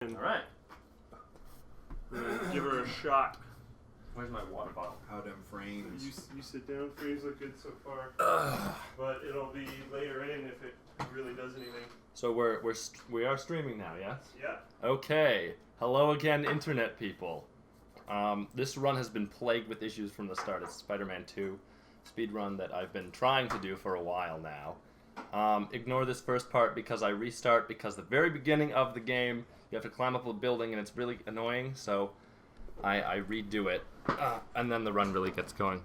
Alright. Give her a shot. Where's my water bottle? How them frames. You sit down. Frames look good so far. But it'll be later in if it really does anything. So we are streaming now, yes? Yeah. Okay. Hello again, internet people. This run has been plagued with issues from the start. It's Spider-Man 2 speedrun that I've been trying to do for a while now. Ignore this first part because I restart because the very beginning of the game you have to climb up a building and it's really annoying, so I redo it, and then the run really gets going.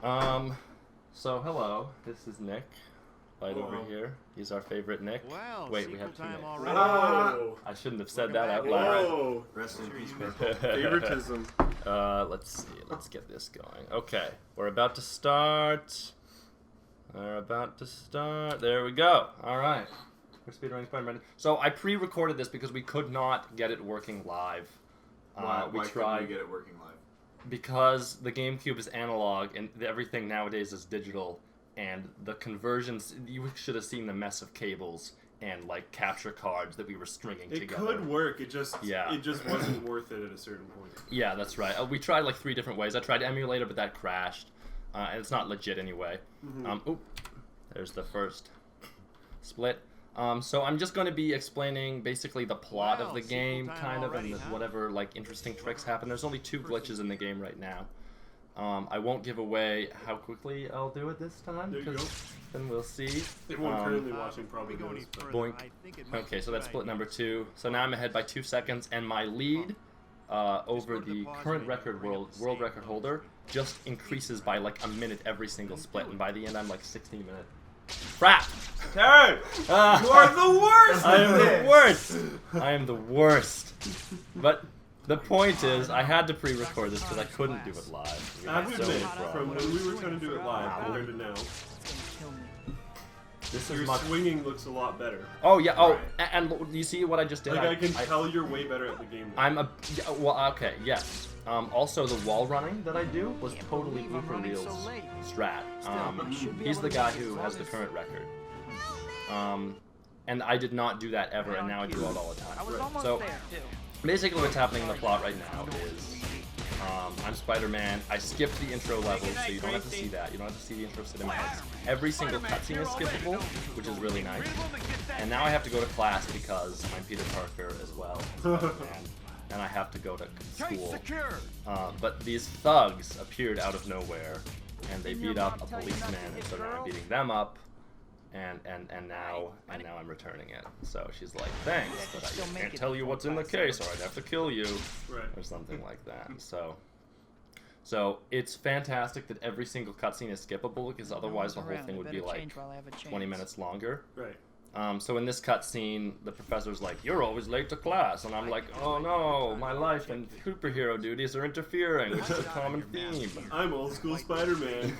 So hello, this is Nick, right over here. He's our favorite Nick. Well, wait, we have two Nicks. Oh. I shouldn't have said that out loud. Whoa. Rest in peace, purple. Favoritism. Let's see. Let's get this going. Okay, we're about to start. There we go. All right. We're speedrunning Spider-Man. So I pre-recorded this because we could not get it working live. Why couldn't we get it working live? Because the GameCube is analog and everything nowadays is digital, and the conversions, you should have seen the mess of cables and like capture cards that we were stringing It together. could work. It just wasn't worth it at a certain point. Yeah, that's right. We tried like 3 different ways. I tried emulator, but that crashed. And it's not legit anyway. Oop, there's the first split. So I'm just going to be explaining basically the plot of the game, kind of, and whatever like interesting tricks happen. There's only 2 glitches in the game right now. I won't give away how quickly I'll do it this time, because then we'll see. Everyone currently watching probably knows. Boink. Okay, so that's split number 2. So now I'm ahead by 2 seconds, and my lead over the current record world record holder just increases by like a minute every single split, and by the end I'm like 16 minutes. Crap! Hey! You are the worst! I am the worst! I am the worst. But the point is, I had to pre-record this because I couldn't do it live. I have to admit, from when we were trying to do it live compared to now, your swinging looks a lot better. Oh yeah. Oh, and you see what I just did? Like I can tell you're way better at the game now. Well, okay, yes. Also, the wall running that I do was totally BluePerReel's strat. He's the guy who has the current record. And I did not do that ever, and now I do it all the time. So, basically what's happening in the plot right now is, I'm Spider-Man. I skipped the intro level, so you don't have to see that. You don't have to see the intro cinematics. Every single cutscene is skippable, which is really nice. And now I have to go to class because I'm Peter Parker as well, and I have to go to school. But these thugs appeared out of nowhere, and they beat up a policeman, and so now I'm beating them up. And now I'm returning it. So she's like, thanks, but I can't tell you what's in the case, or I'd have to kill you, or something like that. So it's fantastic that every single cutscene is skippable, because otherwise the whole thing would be like 20 minutes longer. Right. So in this cutscene, the professor's like, "You're always late to class," and I'm like, "Oh no, my life and superhero duties are interfering," which is a common theme. I'm old school Spider-Man.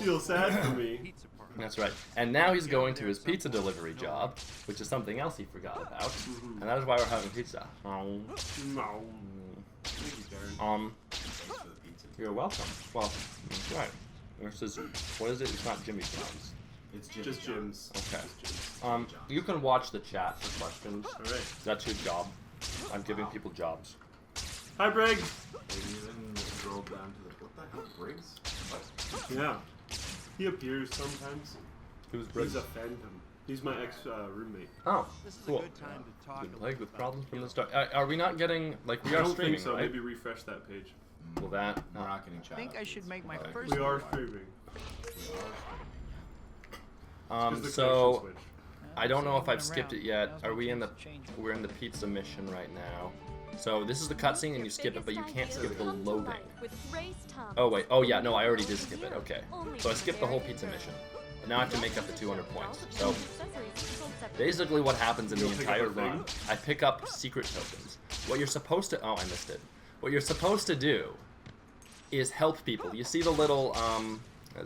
Feel sad for me. That's right. And now he's going to his pizza delivery job, which is something else he forgot about. And that is why we're having pizza. You're welcome. Well, that's right. Versus, what is it? It's not Jimmy John's. It's just Jim's. Okay. You can watch the chat for questions. Alright. That's your job. I'm giving people jobs. Hi, Briggs! Scroll down to the... What the hell, Briggs? What? Yeah. He appears sometimes. Who's Briggs? He's a phantom. He's my ex-roommate. Oh, cool. Been plagued with problems from the start. Are we not getting, like, we are streaming, think so. right? Maybe refresh that page. Will that? We're not getting chat. I think I should make my first. We are streaming. So, I don't know if I've skipped it yet. Are we in the, we're in the pizza mission right now. So this is the cutscene and you skip it, but you can't skip the loading. Oh wait, oh yeah, no, I already did skip it, okay. So I skipped the whole pizza mission. And now I have to make up the 200 points. So, basically what happens in the entire run, I pick up secret tokens. What you're supposed to, oh I missed it. What you're supposed to do is help people. You see the little,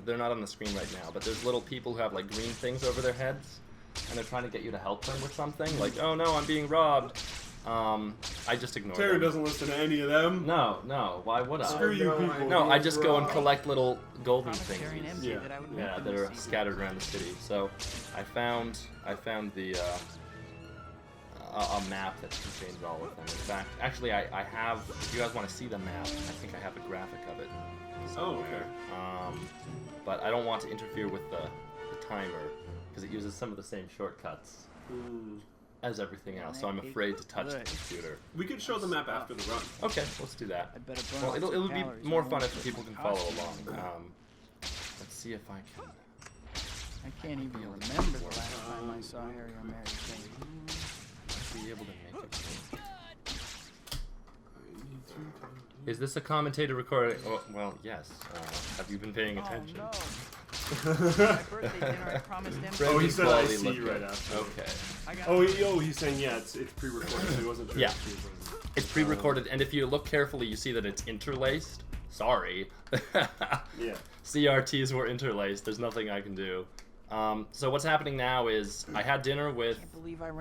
they're not on the screen right now, but there's little people who have like green things over their heads, and they're trying to get you to help them with something, like, oh no, I'm being robbed. I just ignore them. Terry doesn't listen to any of them. No, why would I? Screw you people. No, I just go and collect little golden things. Yeah. Yeah, that are scattered around the city. So, I found the, a map that contains all of them. In fact, actually, I have. If you guys want to see the map, I think I have a graphic of it. Oh, okay. But I don't want to interfere with the timer because it uses some of the same shortcuts as everything else. So I'm afraid to touch the computer. We could show the map after the run. Okay, let's do that. Well, it'll be more fun if people can follow along. Let's see if I can. I can't even remember the last time I saw Harry or Mary Jane. Be able to make it. Is this a commentated recording? Oh, well, yes. Have you been paying attention? Oh, no. My birthday dinner, I promised him. Oh, he said I Quality see look you good. right after. Okay. He's saying yeah, it's pre-recorded, so he wasn't sure. Yeah. It's pre-recorded, and if you look carefully, you see that it's interlaced. Sorry. Yeah. CRTs were interlaced. There's nothing I can do. So what's happening now is I had dinner with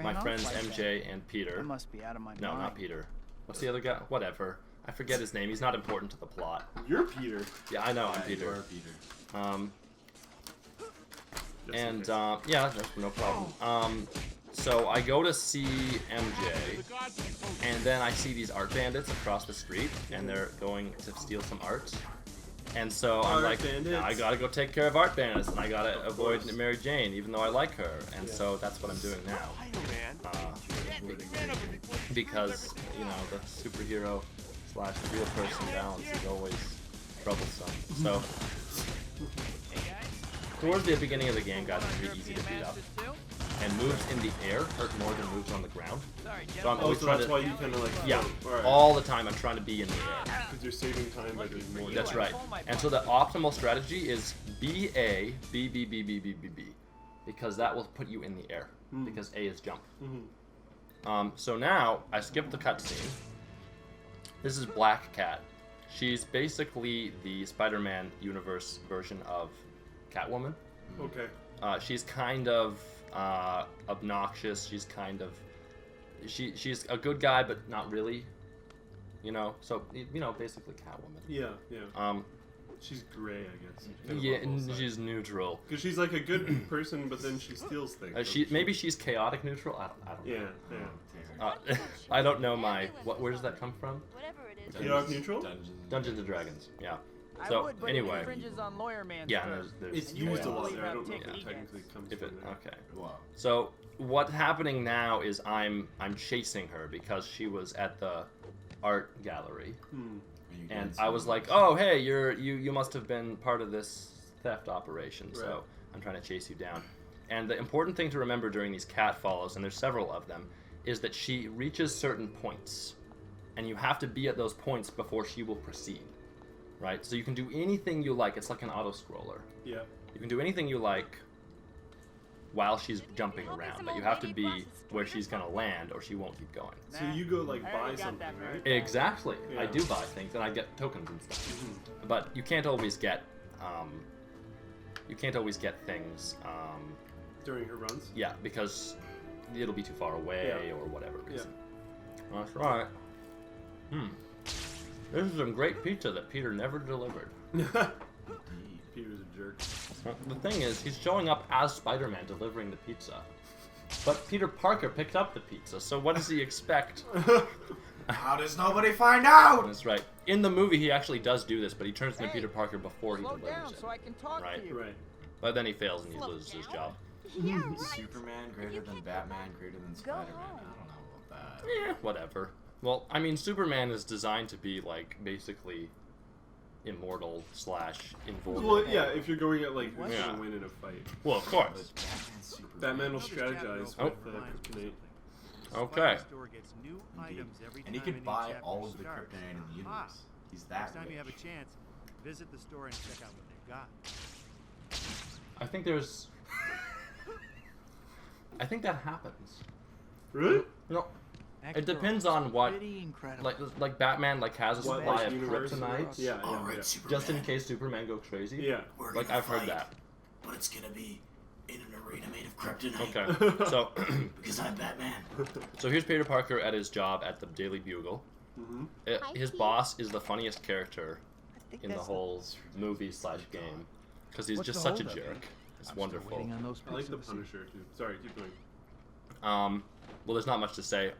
my friends MJ and Peter. I must be out of my mind. No, not Peter. What's the other guy? Whatever. I forget his name. He's not important to the plot. You're Peter. Yeah, I know. I'm You Peter. are Peter. Yeah, that's no problem. So I go to see MJ, and then I see these art bandits across the street, and they're going to steal some art. And so I'm like, now I gotta go take care of art bandits, and I gotta avoid Mary Jane, even though I like her. And so that's what I'm doing now. Because, you know, the superhero / real person balance is always troublesome. So, towards the beginning of the game, guys, it's pretty easy to beat up. And moves in the air hurt more than moves on the ground. So I'm always trying that's to, why you kind of like all the time I'm trying to be in the air. Because you're saving time by doing more. That's right. And so the optimal strategy is B A B B B B B B B, because that will put you in the air. Because A is jump. So now I skipped the cutscene. This is Black Cat. She's basically the Spider-Man universe version of Catwoman. Okay. She's kind of obnoxious. She's kind of she's a good guy, but not really. You know, so you know, basically Catwoman. Yeah. She's gray, I guess. Yeah, and she's neutral. Because she's like a good person, but then she steals things. Maybe she's chaotic neutral. I don't know. Yeah. I don't know where does that come from? Chaotic neutral? Dungeons and Dragons. Yeah. So anyway. Yeah, there's it's used a lot there. I I don't know if it technically comes from there. Okay. Wow. So what's happening now is I'm chasing her because she was at the art gallery, and I was like, oh hey, you must have been part of this theft operation. So Right. I'm trying to chase you down. And the important thing to remember during these cat follows, and there's several of them, is that she reaches certain points, and you have to be at those points before she will proceed. Right? So you can do anything you like. It's like an auto-scroller. Yeah. You can do anything you like while she's jumping around, but you have to be where she's going to land or she won't keep going. So you go like buy something, right? Exactly. I Yeah. do buy things and I get tokens and stuff. But you can't always get things During her runs? yeah, because it'll be too far away Yeah. or whatever reason. That's right. This is some great pizza that Peter never delivered. Peter's a jerk. The thing is, he's showing up as Spider-Man delivering the pizza. But Peter Parker picked up the pizza, so what does he expect? How does nobody find out? That's right. In the movie, he actually does do this, but he turns into Peter Parker before he Slow delivers down it. so I can talk Right. to you. Right. But then he fails and he loses his job. Yeah, right. Superman greater than Batman, greater than Spider-Man. I don't know about that. Yeah, whatever. Well, I mean, Superman is designed to be, like, basically immortal / invulnerable. Well, yeah, if you're going at like who's Yeah. gonna win in a fight. Well, of course. Batman's Superman. Batman will strategize Oh. with kryptonite. Okay. Indeed. And he could buy all of the kryptonite in the universe. He's that Next time you have a rich. chance, visit the store and check out what they've got. I think there's... I think that happens. Really? No, it depends on what... Pretty incredible. Like Batman has a What, supply like, of universe? kryptonite. Yeah, All yeah, right, yeah. Superman. Just in case Superman goes crazy. Yeah. We're Like, gonna I've heard fight, that. But it's gonna be in an arena made of kryptonite. Okay, so Because I'm Batman. so here's Peter Parker at his job at the Daily Bugle. His boss is the funniest character in the whole movie / game because he's What's just the such a holdup? jerk. It's I'm still wonderful. waiting on those I like the pics. Punisher too. Sorry, keep going. Well, there's not much to say.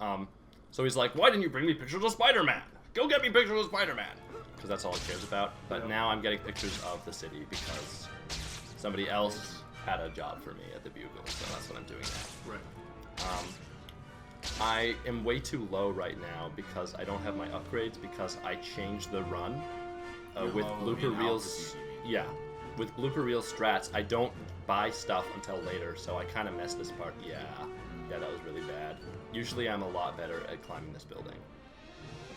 So he's like, why didn't you bring me pictures of Spider-Man? Go get me pictures of Spider-Man. Because that's all he cares about. But now I'm getting pictures of the city because somebody else had a job for me at the Bugle, so that's what I'm doing now. Right. I am way too low right now because I don't have my upgrades because I changed the run with BluePerReel's. Yeah, with BluePerReel strats, I don't buy stuff until later, so I kind of messed this part. Yeah, that was really bad. Usually I'm a lot better at climbing this building.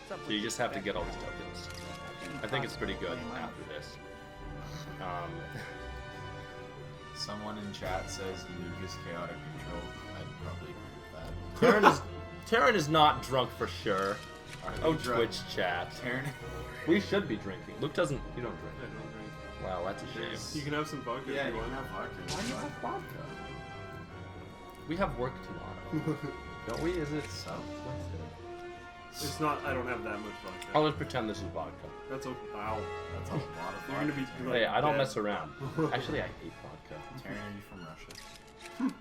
So you just have to get all these tokens. I think it's pretty good after this. Someone in chat says Luke is chaotic neutral. I'd probably agree with that. Taryn is not drunk for sure. Oh, drunk? Twitch chat. Taryn, We should be drinking. Luke doesn't. You don't drink. I don't drink. Wow, that's a shame. You can have some vodka yeah, if you you can want. have vodka. Why do you have vodka? We have work tomorrow. Don't we? Is it so? It's not. I don't have that much vodka. I'll just pretend this is vodka. That's okay. Wow. That's a lot of You're gonna be. vodka. Like, Hey, I don't dead. mess around. Actually, I hate vodka. Taryn, are you from Russia?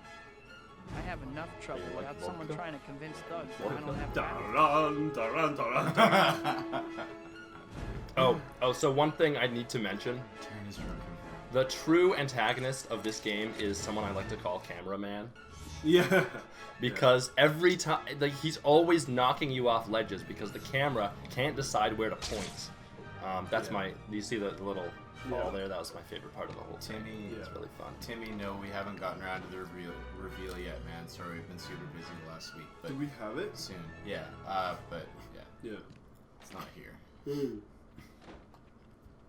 I have enough trouble like without someone vodka? trying to convince Doug that Vodka? I don't have Dun, dun, dun, dun, dun. Oh, so one thing I need to mention. Taryn is drunk. The true antagonist of this game is someone I like to call Cameraman. Yeah. Because every time, like, he's always knocking you off ledges because the camera can't decide where to point. That's my, do you see the little ball there? That was my favorite part of the whole thing. Timmy, It's really fun. Timmy, no, we haven't gotten around to the reveal yet, man. Sorry, we've been super busy the last week, but Do we have it? soon. Yeah, but yeah, Yeah. it's not here.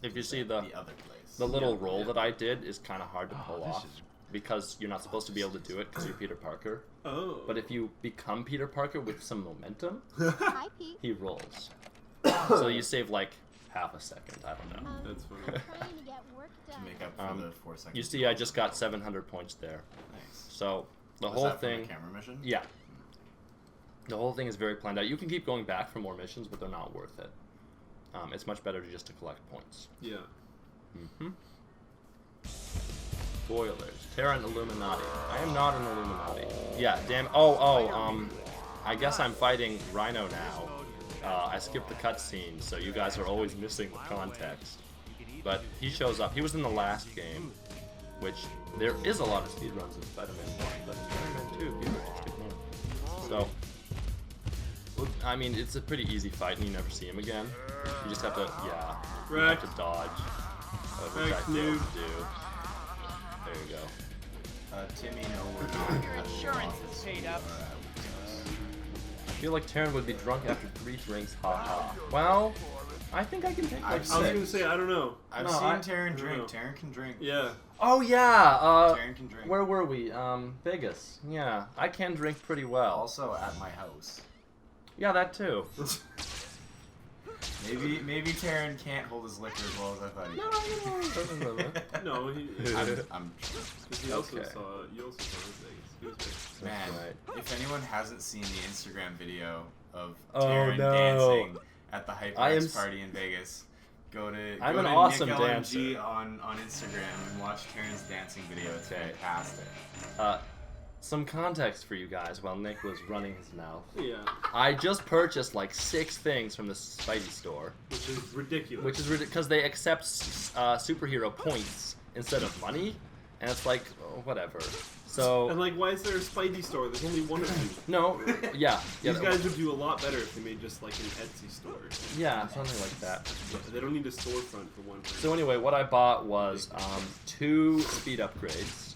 If you see The the other place. little roll that I did is kind of hard to pull off because you're not supposed to be able to do it because you're Peter Parker. Oh. But if you become Peter Parker with some momentum, Hi, Pete. he rolls. So you save like half a second. I don't know. That's funny. Trying to get work to done. make up for the 4 seconds. You see, I just got 700 points there. Nice. So the Was whole that from thing, a camera mission? yeah, the whole thing is very planned out. You can keep going back for more missions, but they're not worth it. It's much better just to collect points. Yeah. Spoilers. Terran Illuminati. I am not an Illuminati. Yeah, damn. I guess I'm fighting Rhino now. I skipped the cutscene, so you guys are always missing the context. But he shows up. He was in the last game, which there is a lot of speedruns in Spider-Man 1, but in Spider-Man 2, people just ignore. So, well, I mean, it's a pretty easy fight, and you never see him again. You just have to, you have to dodge. Which I failed to do. There you go. Timmy, no, we're not. Your insurance is paid up. I feel like Taryn would be drunk after 3 drinks, haha. Well, I think I can take like I was 6. gonna say I don't know. I've No, seen I- Taryn drink. no. Taryn can drink. Yeah. Oh yeah, Taryn can drink. where were we? Vegas. Yeah, I can drink pretty well. Also at my house. Yeah, that too. Maybe Taryn can't hold his liquor as well as I thought he could. No, he. I'm He also Okay. saw. You also saw his things. He was great. man. right. If anyone hasn't seen the Instagram video of Oh, Taryn no. dancing at the I am HyperX party in Vegas, go to I'm go an to awesome Nick dancer. LMG on Instagram and watch Taryn's dancing video. It's Okay. fantastic. Some context for you guys while Nick was running his mouth. Yeah. I just purchased like 6 things from the Spidey store, Which is ridiculous. which is because they accept superhero points instead of money, and it's like, oh, whatever. So And like, why is there a Spidey store? There's only one of them. no, yeah, These guys would do a lot better if they made just like an Etsy store. yeah, something like that. They don't need a storefront for one person. So anyway, what I bought was 2 speed upgrades.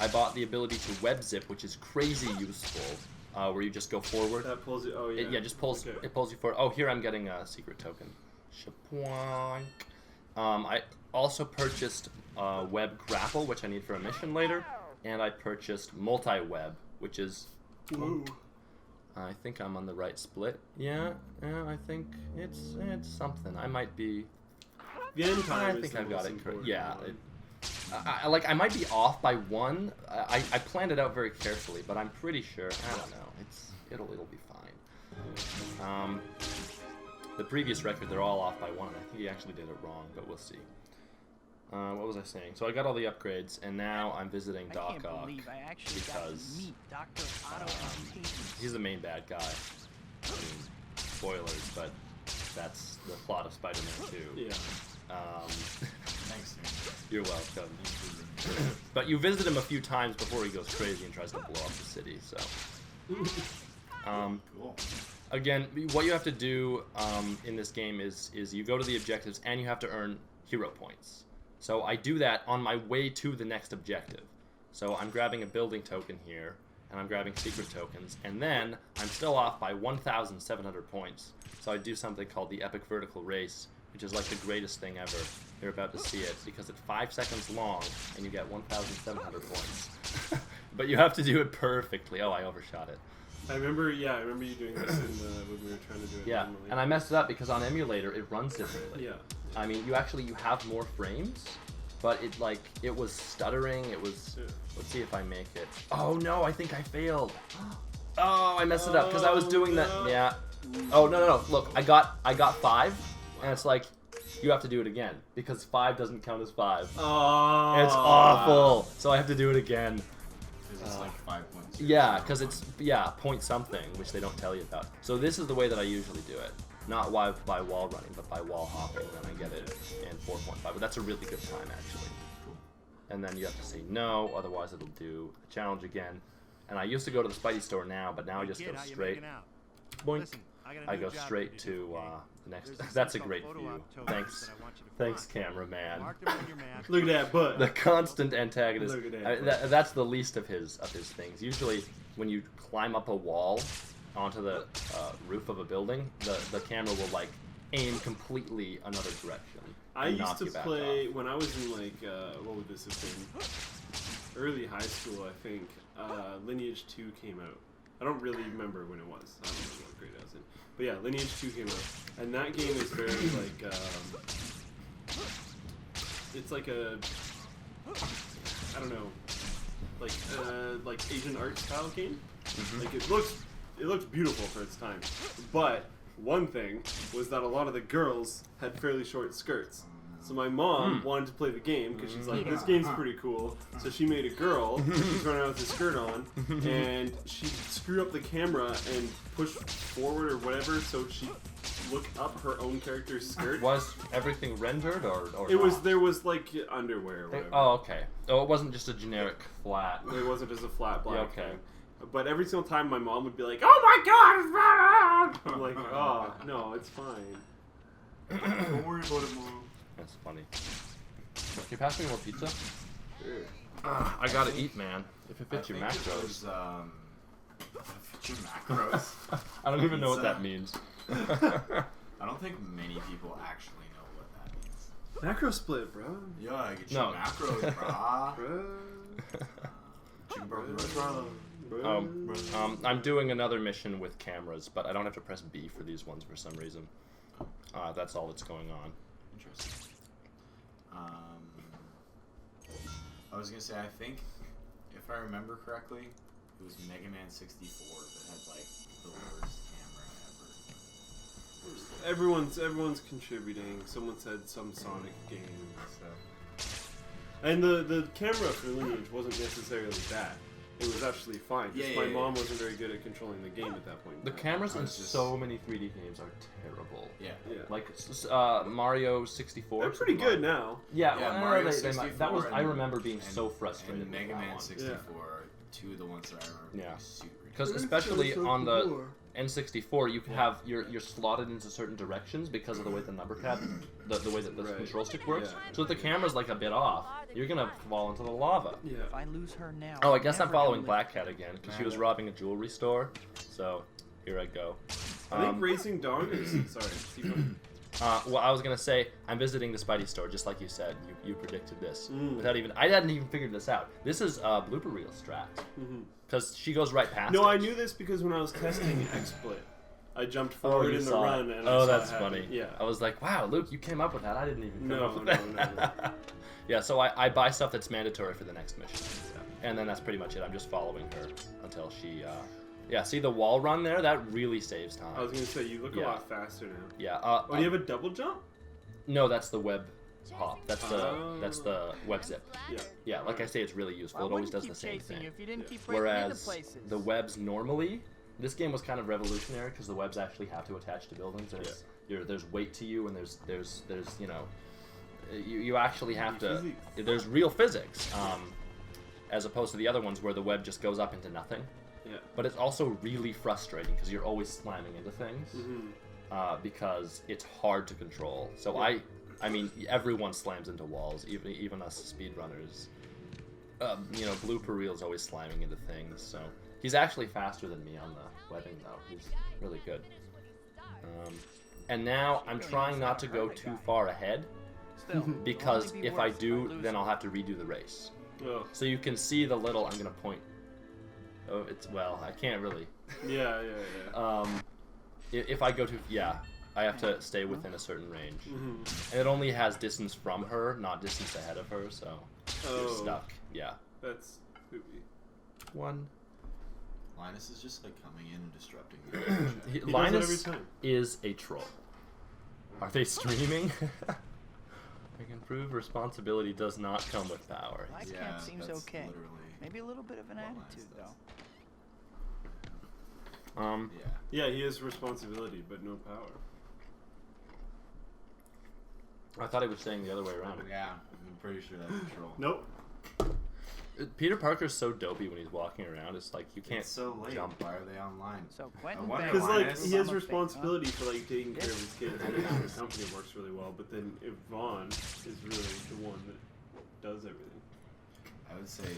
I bought the ability to web zip, which is crazy useful, where you just go forward. That pulls you. Oh yeah. It just pulls. Okay. It pulls you forward. Oh, here I'm getting a secret token. Shapoink. I also purchased web grapple, which I need for a mission later, and I purchased multi-web, which is. Whoa. I think I'm on the right split. Yeah, I think it's something. I might be. The end time I is think the I've got most it correct. important Yeah. one. I might be off by 1. I planned it out very carefully, but I'm pretty sure. I don't know. It'll be fine. The previous record, they're all off by 1. I think he actually did it wrong, but we'll see. What was I saying? So I got all the upgrades, and now I'm visiting I Doc can't Ock believe I actually got to because meet Dr. Otto Octavius. he's the main bad guy. I mean, spoilers, but that's the plot of Spider-Man 2. Yeah. Thanks, man. You're welcome. But you visit him a few times before he goes crazy and tries to blow up the city, so... Cool. Again, what you have to do in this game is you go to the objectives and you have to earn hero points. So I do that on my way to the next objective. So I'm grabbing a building token here, and I'm grabbing secret tokens, and then I'm still off by 1,700 points. So I do something called the Epic Vertical Race, which is like the greatest thing ever. You're about to see it, because it's 5 seconds long, and you get 1,700 points. But you have to do it perfectly. Oh, I overshot it. I remember you doing this when we were trying to do it. Yeah, normally. and I messed it up because on emulator it runs differently. Yeah. I mean, you have more frames, but it was stuttering. It was. Yeah. Let's see if I make it. Oh no, I think I failed. Oh, I messed it up because I was doing that. Yeah. Oh no. Look, I got 5, and it's like you have to do it again because 5 doesn't count as 5. Oh. It's awful. So I have to do it again. Because it's like 5 points. Yeah, because it's point something, which they don't tell you about. So this is the way that I usually do it. Not by wall running, but by wall hopping, and then I get it in 4.5. But that's a really good time, actually. Cool. And then you have to say no, otherwise it'll do the challenge again. And I used to go to the Spidey store now, but now I just go straight. Boink. Listen, I go straight to the next. That's a great view. Thanks, cameraman. Look at that butt. The constant antagonist. Look at that. That's the least of his things. Usually, when you climb up a wall onto the roof of a building, the camera will like aim completely another direction. I and used knock to you back play off. when I was in like what would this have been? Early high school, I think. Lineage 2 came out. I don't really remember when it was. I don't remember what grade I was in. But yeah, Lineage 2 came out, and that game is very like it's like a I don't know, like Asian art style game. Like it looks beautiful for its time, but one thing was that a lot of the girls had fairly short skirts. So my mom wanted to play the game because she's like, this game's pretty cool. So she made a girl, she's running around with a skirt on, and she screwed up the camera and pushed forward or whatever so she looked up her own character's skirt. Was everything rendered or It was, not? there was like underwear or whatever. Oh, okay. Oh, it wasn't just a generic flat. It wasn't just a flat black Yeah, okay. thing. But every single time my mom would be like, oh my god, it's bad! I'm like, oh, no, it's fine. Don't worry about it, Mom. That's funny. Can you pass me more pizza? Sure. I gotta eat, man. If it fits your I think it macros. was, fit your macros. I don't even know what Pizza. that means. I don't think many people actually know what that means. Macro split, bro. Yeah, get No. your macros, brah. Bro. Chicken burger, Bro. I'm doing another mission with cameras, but I don't have to press B for these ones for some reason. That's all that's going on. Interesting. I was gonna say, I think, if I remember correctly, it was Mega Man 64 that had like the worst camera ever. Everyone's contributing. Someone said some Sonic game. So. And the camera for Lineage wasn't necessarily bad. It was actually fine. Just my mom wasn't very good at controlling the game at that point. The cameras in was just- so many 3D games are terrible. Yeah. Yeah. Like Mario 64. They're pretty good now. Yeah, Yeah, well, Mario that 64 was. I and- remember being and- so frustrated. And with Mega that Man one. 64 are two of the ones that I remember being super good. Because especially on the N64, you can have you're slotted into certain directions because of the way the number pad, the way that the control stick works. Yeah. So if the camera's like a bit off, you're gonna fall into the lava. Yeah. If I lose her now. Oh, I guess I'm never following gonna Black Cat again because she was robbing a jewelry store. So here I go. I think Racing Dog is. Sorry. keep going. Well, I was gonna say I'm visiting the Spidey store, just like you said. You predicted this without even. I hadn't even figured this out. This is BluePerReel strat because she goes right past. No, it. I knew this because when I was testing XSplit, I jumped forward you in the saw run it. and I Oh, saw that's it happen. funny. Yeah. I was like, wow, Luke, you came up with that. I didn't even come No, up with no, that. no. Yeah, so I buy stuff that's mandatory for the next mission, and then that's pretty much it. I'm just following her until she. Yeah, see the wall run there? That really saves time. I was gonna say you look a Yeah. lot faster now. Yeah. Oh, do you have a double jump? No, that's the web hop. That's the web zip. Yeah, like I say, it's really useful. It always does the same thing. Whereas the webs normally, this game was kind of revolutionary because the webs actually have to attach to buildings. There's weight to you, and there's you know, you actually have to. There's real physics, as opposed to the other ones where the web just goes up into nothing. Yeah. But it's also really frustrating because you're always slamming into things because it's hard to control. So I mean, everyone slams into walls, even us speedrunners. You know, BluePerReel is always slamming into things. So he's actually faster than me on the webbing, though. He's really good. And now I'm trying not to go too far ahead because if I do, then I'll have to redo the race. Oh. So you can see the little. I'm gonna point. Oh, well, I can't really. Yeah. If I go to I have to stay within a certain range, and it only has distance from her, not distance ahead of her. So you're stuck. Yeah. That's poopy. One. Linus is just like coming in and disrupting the He does Linus it every time. is a troll. Are they streaming? I can prove responsibility does not come with power. My Yeah, cat seems that's okay. literally Maybe a little bit of an what Linus attitude, does. though. Yeah. Yeah, he has responsibility, but no power. I thought he was saying the other way around. Yeah, I'm pretty sure that's a troll. Nope. Peter Parker's so dopey when he's walking around. It's like you can't It's so late. jump. Why are they online? So Quentin wonder Beck- Because like Linus- he has I'm a responsibility for like taking care of his kids, and the company works really well. But then Yvonne is really the one that does everything I would say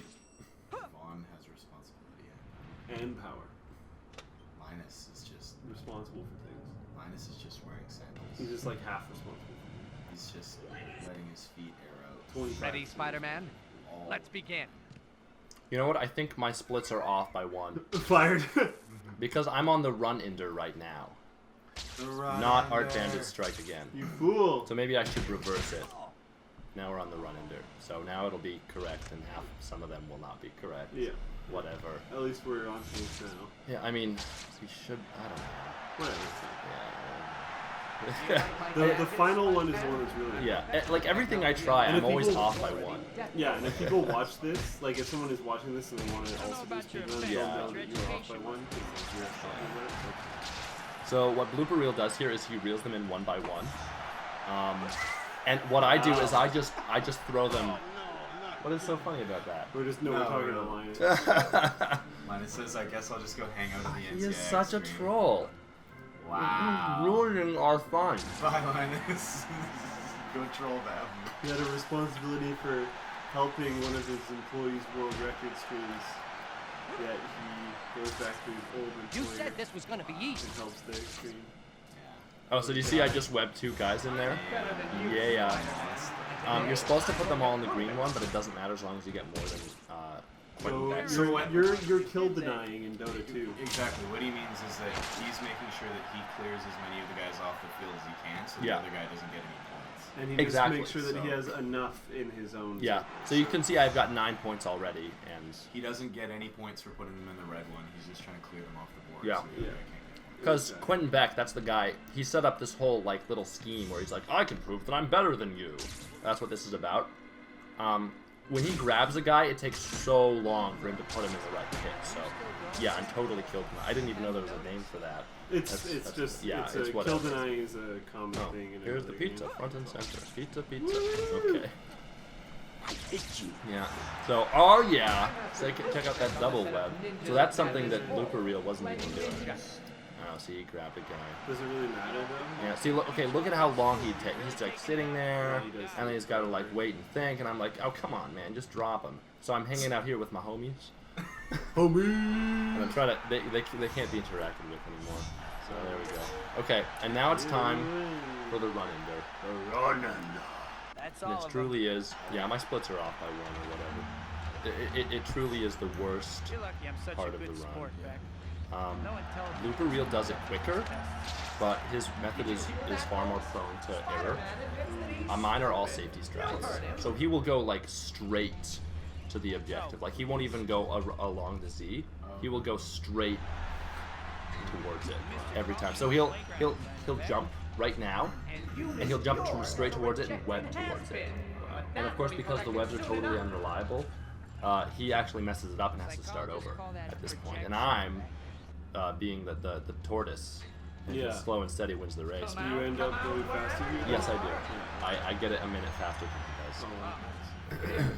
Vaughn has responsibility. and power. Linus is just Responsible for things. Linus is just wearing sandals. He's just like half responsible. He's just letting his feet air out. 25. Ready, Spider-Man? All Let's begin. You know what? I think my splits are off by 1 Fired. because I'm on the run-ender right now, the run not under. Art Bandit Strike again. You fool. So maybe I should reverse it. Now we're on the run-ender. So now it'll be correct, and some of them will not be correct. Yeah. Whatever. At least we're on pace now. Yeah, I mean, we should. I don't know. Whatever. Yeah. The final one is the one that's really. Yeah, like everything I try, And I'm if always people- off by 1. Yeah, and if people watch this, like if someone is watching this and they want to also do speedrun, Yeah. they'll know that you're off by 1 because you're talking about it. So what BluePerReel does here is he reels them in 1 by 1. And what I do is I just throw them. What is so funny about that? We're just we're No, talking really. online. Linus says, I guess I'll just go hang out in the He NCAA is such a stream." troll. Wow. Ruining our fun. Bye, Linus. Go troll them. He had a responsibility for helping one of his employees' world record streams. Yet he goes back to his old You employer said this was gonna be easy. and helps their stream. Oh, so do you see I just webbed 2 guys in there? Yeah. You're supposed to put them all in the green one, but it doesn't matter as long as you get more than Quentin Beck. So you're kill denying in Dota 2. Exactly. What he means is that he's making sure that he clears as many of the guys off the field as he can, so Yeah. the other guy doesn't get any points. And he Exactly. just makes sure that he So- has enough in his own. Yeah. So you can see I've got 9 points already, and He doesn't get any points for putting them in the red one. He's just trying to clear them off the board. Yeah. So the other guy can't get points. because Quentin Beck, that's the guy. He set up this whole like little scheme where he's like, I can prove that I'm better than you. That's what this is about. When he grabs a guy, it takes so long for him to put him in the right kick. So, yeah, I'm totally killed him. I didn't even know there was a name for that. It's That's- just yeah, it's it's a whatever. kill denying is a common Oh, thing. In here's the another pizza, game. front and center. Pizza, pizza. Okay. I hate you. Yeah. So, oh yeah. So check out that double web. So that's something that BluePerReel wasn't even doing. Oh, see, he grabbed a guy. Does it really matter though? Yeah. See, look. Okay, look at how long he takes. He's like sitting there, Yeah, he does. and then he's got to like wait and think. And I'm like, oh come on, man, just drop him. So I'm hanging out here with my homies. Homie. And I'm trying to. They can't be interacted with anymore. So there we go. Okay, and now it's time for the run-ender. The run-in. That's all. This of truly is. Yeah, my splits are off by 1 or whatever. It truly is the worst them. You're lucky I'm such part a of the good run. sport, Beck. Um, No intelligence. BluePerReel does it quicker, but his method is far more prone to error. Mine are all safety strats, so he will go like straight to the objective. Like he won't even go along the Z. He will go straight towards it every time. So he'll jump right now, and he'll jump straight towards it and web towards it. And of course, because the webs are totally unreliable, he actually messes it up and has to start over at this point. And I'm, being the tortoise, and Yeah. slow and steady wins the race. Do you end up going faster? Yes, I do. I get it a minute faster than he does.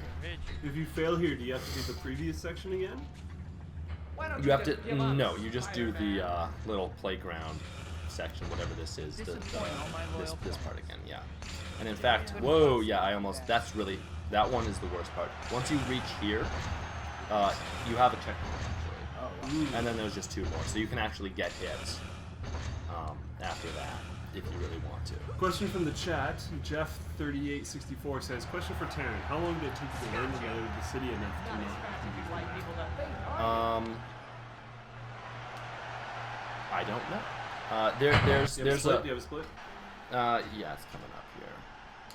If you fail here, do you have to do the previous section again? You have to, no, you just do the little playground section, whatever this is, this part again, yeah. And in fact, whoa, yeah, that one is the worst part. Once you reach here, you have a checkpoint actually. And then there's just 2 more, so you can actually get hits after that, if you really want to. Question from the chat. Jeff3864 says, question for Taryn. How long did it take you to learn together with the city enough to know? I don't know. Do you have a split? Yeah, it's coming up here.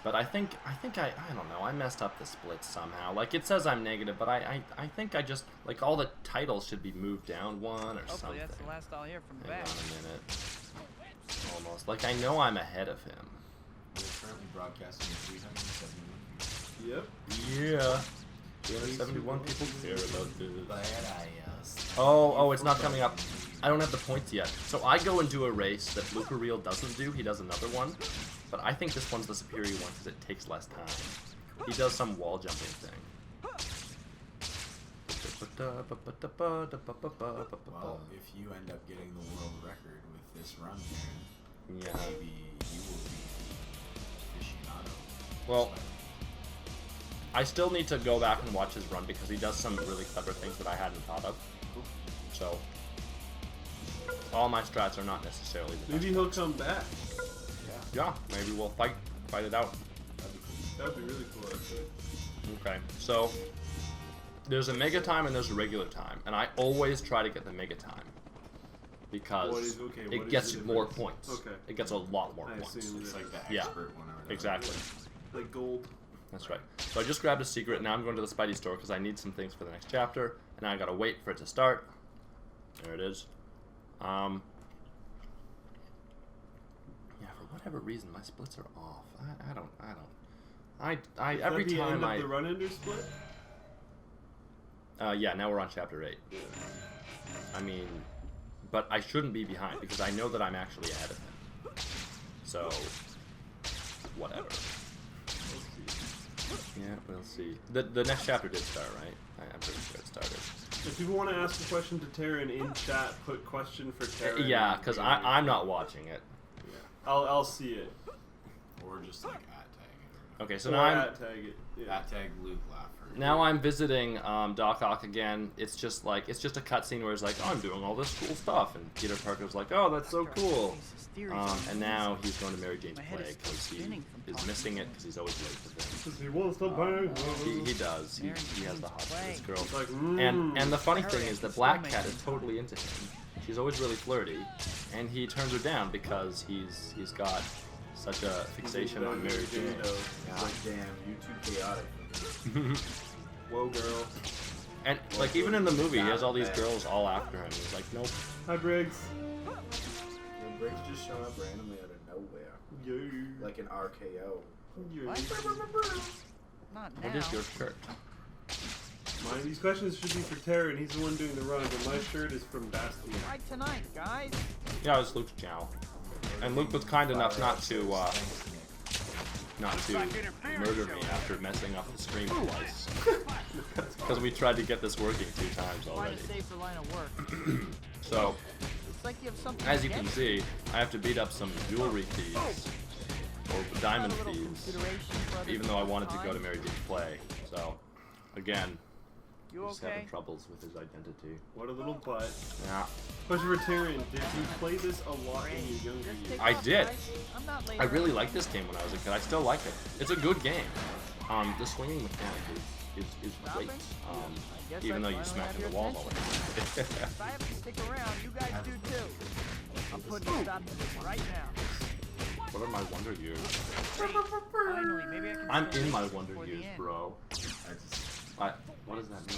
But I think I don't know. I messed up the split somehow. Like it says I'm negative, but I think I just like all the titles should be moved down 1 or something. Hopefully that's the last I'll hear from Hang Bash. on a minute. Almost. Like I know I'm ahead of him. We're currently broadcasting 371. Yep. Yeah. 371 people care about this. But Oh, it's not coming up. I don't have the points yet. So I go and do a race that BluePerReel doesn't do. He does another one. But I think this one's the superior one because it takes less time. He does some wall jumping thing. Well, if you end up getting the world record with this run, Aaron, Yeah. maybe you will be the aficionado. Well, I still need to go back and watch his run because he does some really clever things that I hadn't thought of. So, all my strats are not necessarily the Maybe best he'll ones. come back. Yeah, maybe we'll fight it out. That would be really cool, actually. Okay, so there's a mega time and there's a regular time, and I always try to get the mega time because it gets more points. Okay. It gets a lot more I points. assume It's like the Yeah, expert one or whatever. exactly. Like gold. That's right. So I just grabbed a secret. Now I'm going to the Spidey store because I need some things for the next chapter, and I gotta wait for it to start. There it is. Yeah, for whatever reason, my splits are off. Every Is that the time end of the run ender split? yeah, now we're on chapter 8. I mean, but I shouldn't be behind because I know that I'm actually ahead of him. So, whatever. Yeah, we'll see. The next chapter did start, right? I'm pretty sure it started. If people want to ask a question to Taryn in chat, put question for Taryn. Yeah, because I'm not watching it. Yeah. I'll see it. Or just like at tag it. Okay, so Or now I'm at tag it. Yeah. At tag Luke Laffer. now I'm visiting Doc Ock again. It's just a cutscene where it's like, oh, I'm doing all this cool stuff, and Peter Parker's like, oh, that's so cool. And now he's going to Mary Jane's play because he is missing it because he's always late for things. Because he wants to bang. He does. He has the hot for this girl. It's like, And the funny thing is that Black Cat is totally into him. She's always really flirty, and he turns her down because he's got such a fixation on Mary Jane. It's like, damn, you too chaotic for me. Whoa, girl. And like even in the movie, he has all these girls all after him. He's like, nope. Hi, Briggs. The Briggs just showing up randomly out of nowhere. Yeah. Like an RKO. Not now. What is your shirt? These questions should be for Taryn. He's the one doing the run, but my shirt is from Bastion. Right tonight, guys. Yeah, it's Luke's channel. And Luke was kind enough not to murder me after messing up the stream twice. Because we tried to get this working 2 times Find already. a safer line of work. So, It's like you have something as you against can see, I have to beat up some jewelry thieves. Or diamond a little thieves. consideration for other Even though I wanted to people's go to time. Mary Jane's play. So, again, You just okay? having troubles with his identity. What a little butt. Yeah. Question for Taryn. Did you play this a lot in your younger Just years? take I off, did. guys. I'm not late I really or liked this game when I was a kid. I still like it. It's a good game. The swinging mechanic is great. guess Even I though you finally smack have in the your wall all the time. If I have to stick around, you guys do too. I'm putting a stop to this right now. What are my Wonder Years? Finally, maybe I can I'm start in my racing Wonder before the Years, end. bro. What does that mean?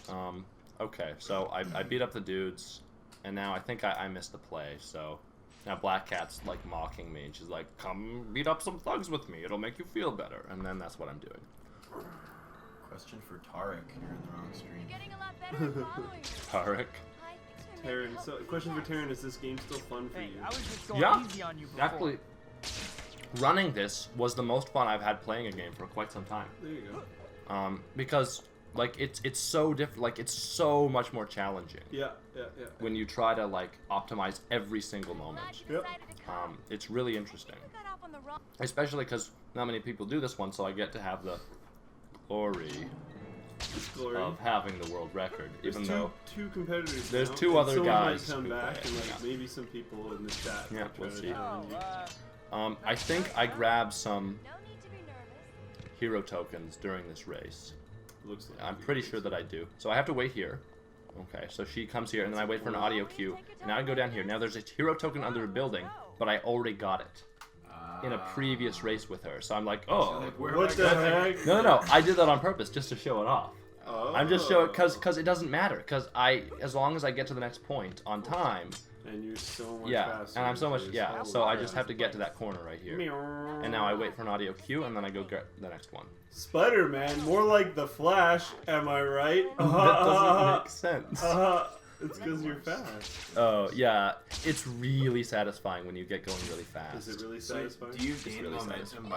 I don't know. Okay, so I beat up the dudes. And now I think I missed the play, so now Black Cat's like mocking me, and she's like, "Come beat up some thugs with me. It'll make you feel better." And then that's what I'm doing. Question for Tarek. You're in the wrong stream. Getting a lot better at following me. Tarek. Hi, thanks for Taryn, making so help question for me. Taryn, is this game still fun for Hey, you? I was just going Yeah, easy on you before. actually, running this was the most fun I've had playing a game for quite some time. There you go. Because like it's so different. Like it's so much more challenging Yeah. when you try to like optimize every single moment. Glad you Yep. decided to come. It's really interesting, You got off on the wrong. especially because not many people do this one, so I get to have the glory Glory. of having the world record, There's even two, though two competitors. there's now, two and other someone guys might come who back, play, and like yeah. maybe some people in the chat. Yeah, will try we'll to see. challenge you. I think I grabbed some No need to be nervous. hero tokens during this race. Looks like I'm pretty sure that I do. So I have to wait here. Okay, so she comes here, and then I wait for an audio cue. And now I go down here. Now there's a hero token under a building, but I already got it in a previous race with her. So I'm like, oh, What the heck? no, I did that on purpose just to show it off. Oh. I'm just showing because it doesn't matter because as long as I get to the next point on time, And you're so much yeah, faster. and I'm so much because yeah. So I just have to get to that corner right here, Meow. and now I wait for an audio cue, and then I go get the next one. Spider-Man, more like the Flash. Am I right? That doesn't make sense. It's because you're fast. Oh yeah, it's really satisfying when you get going really fast. Is it really So satisfying? do you gain really momentum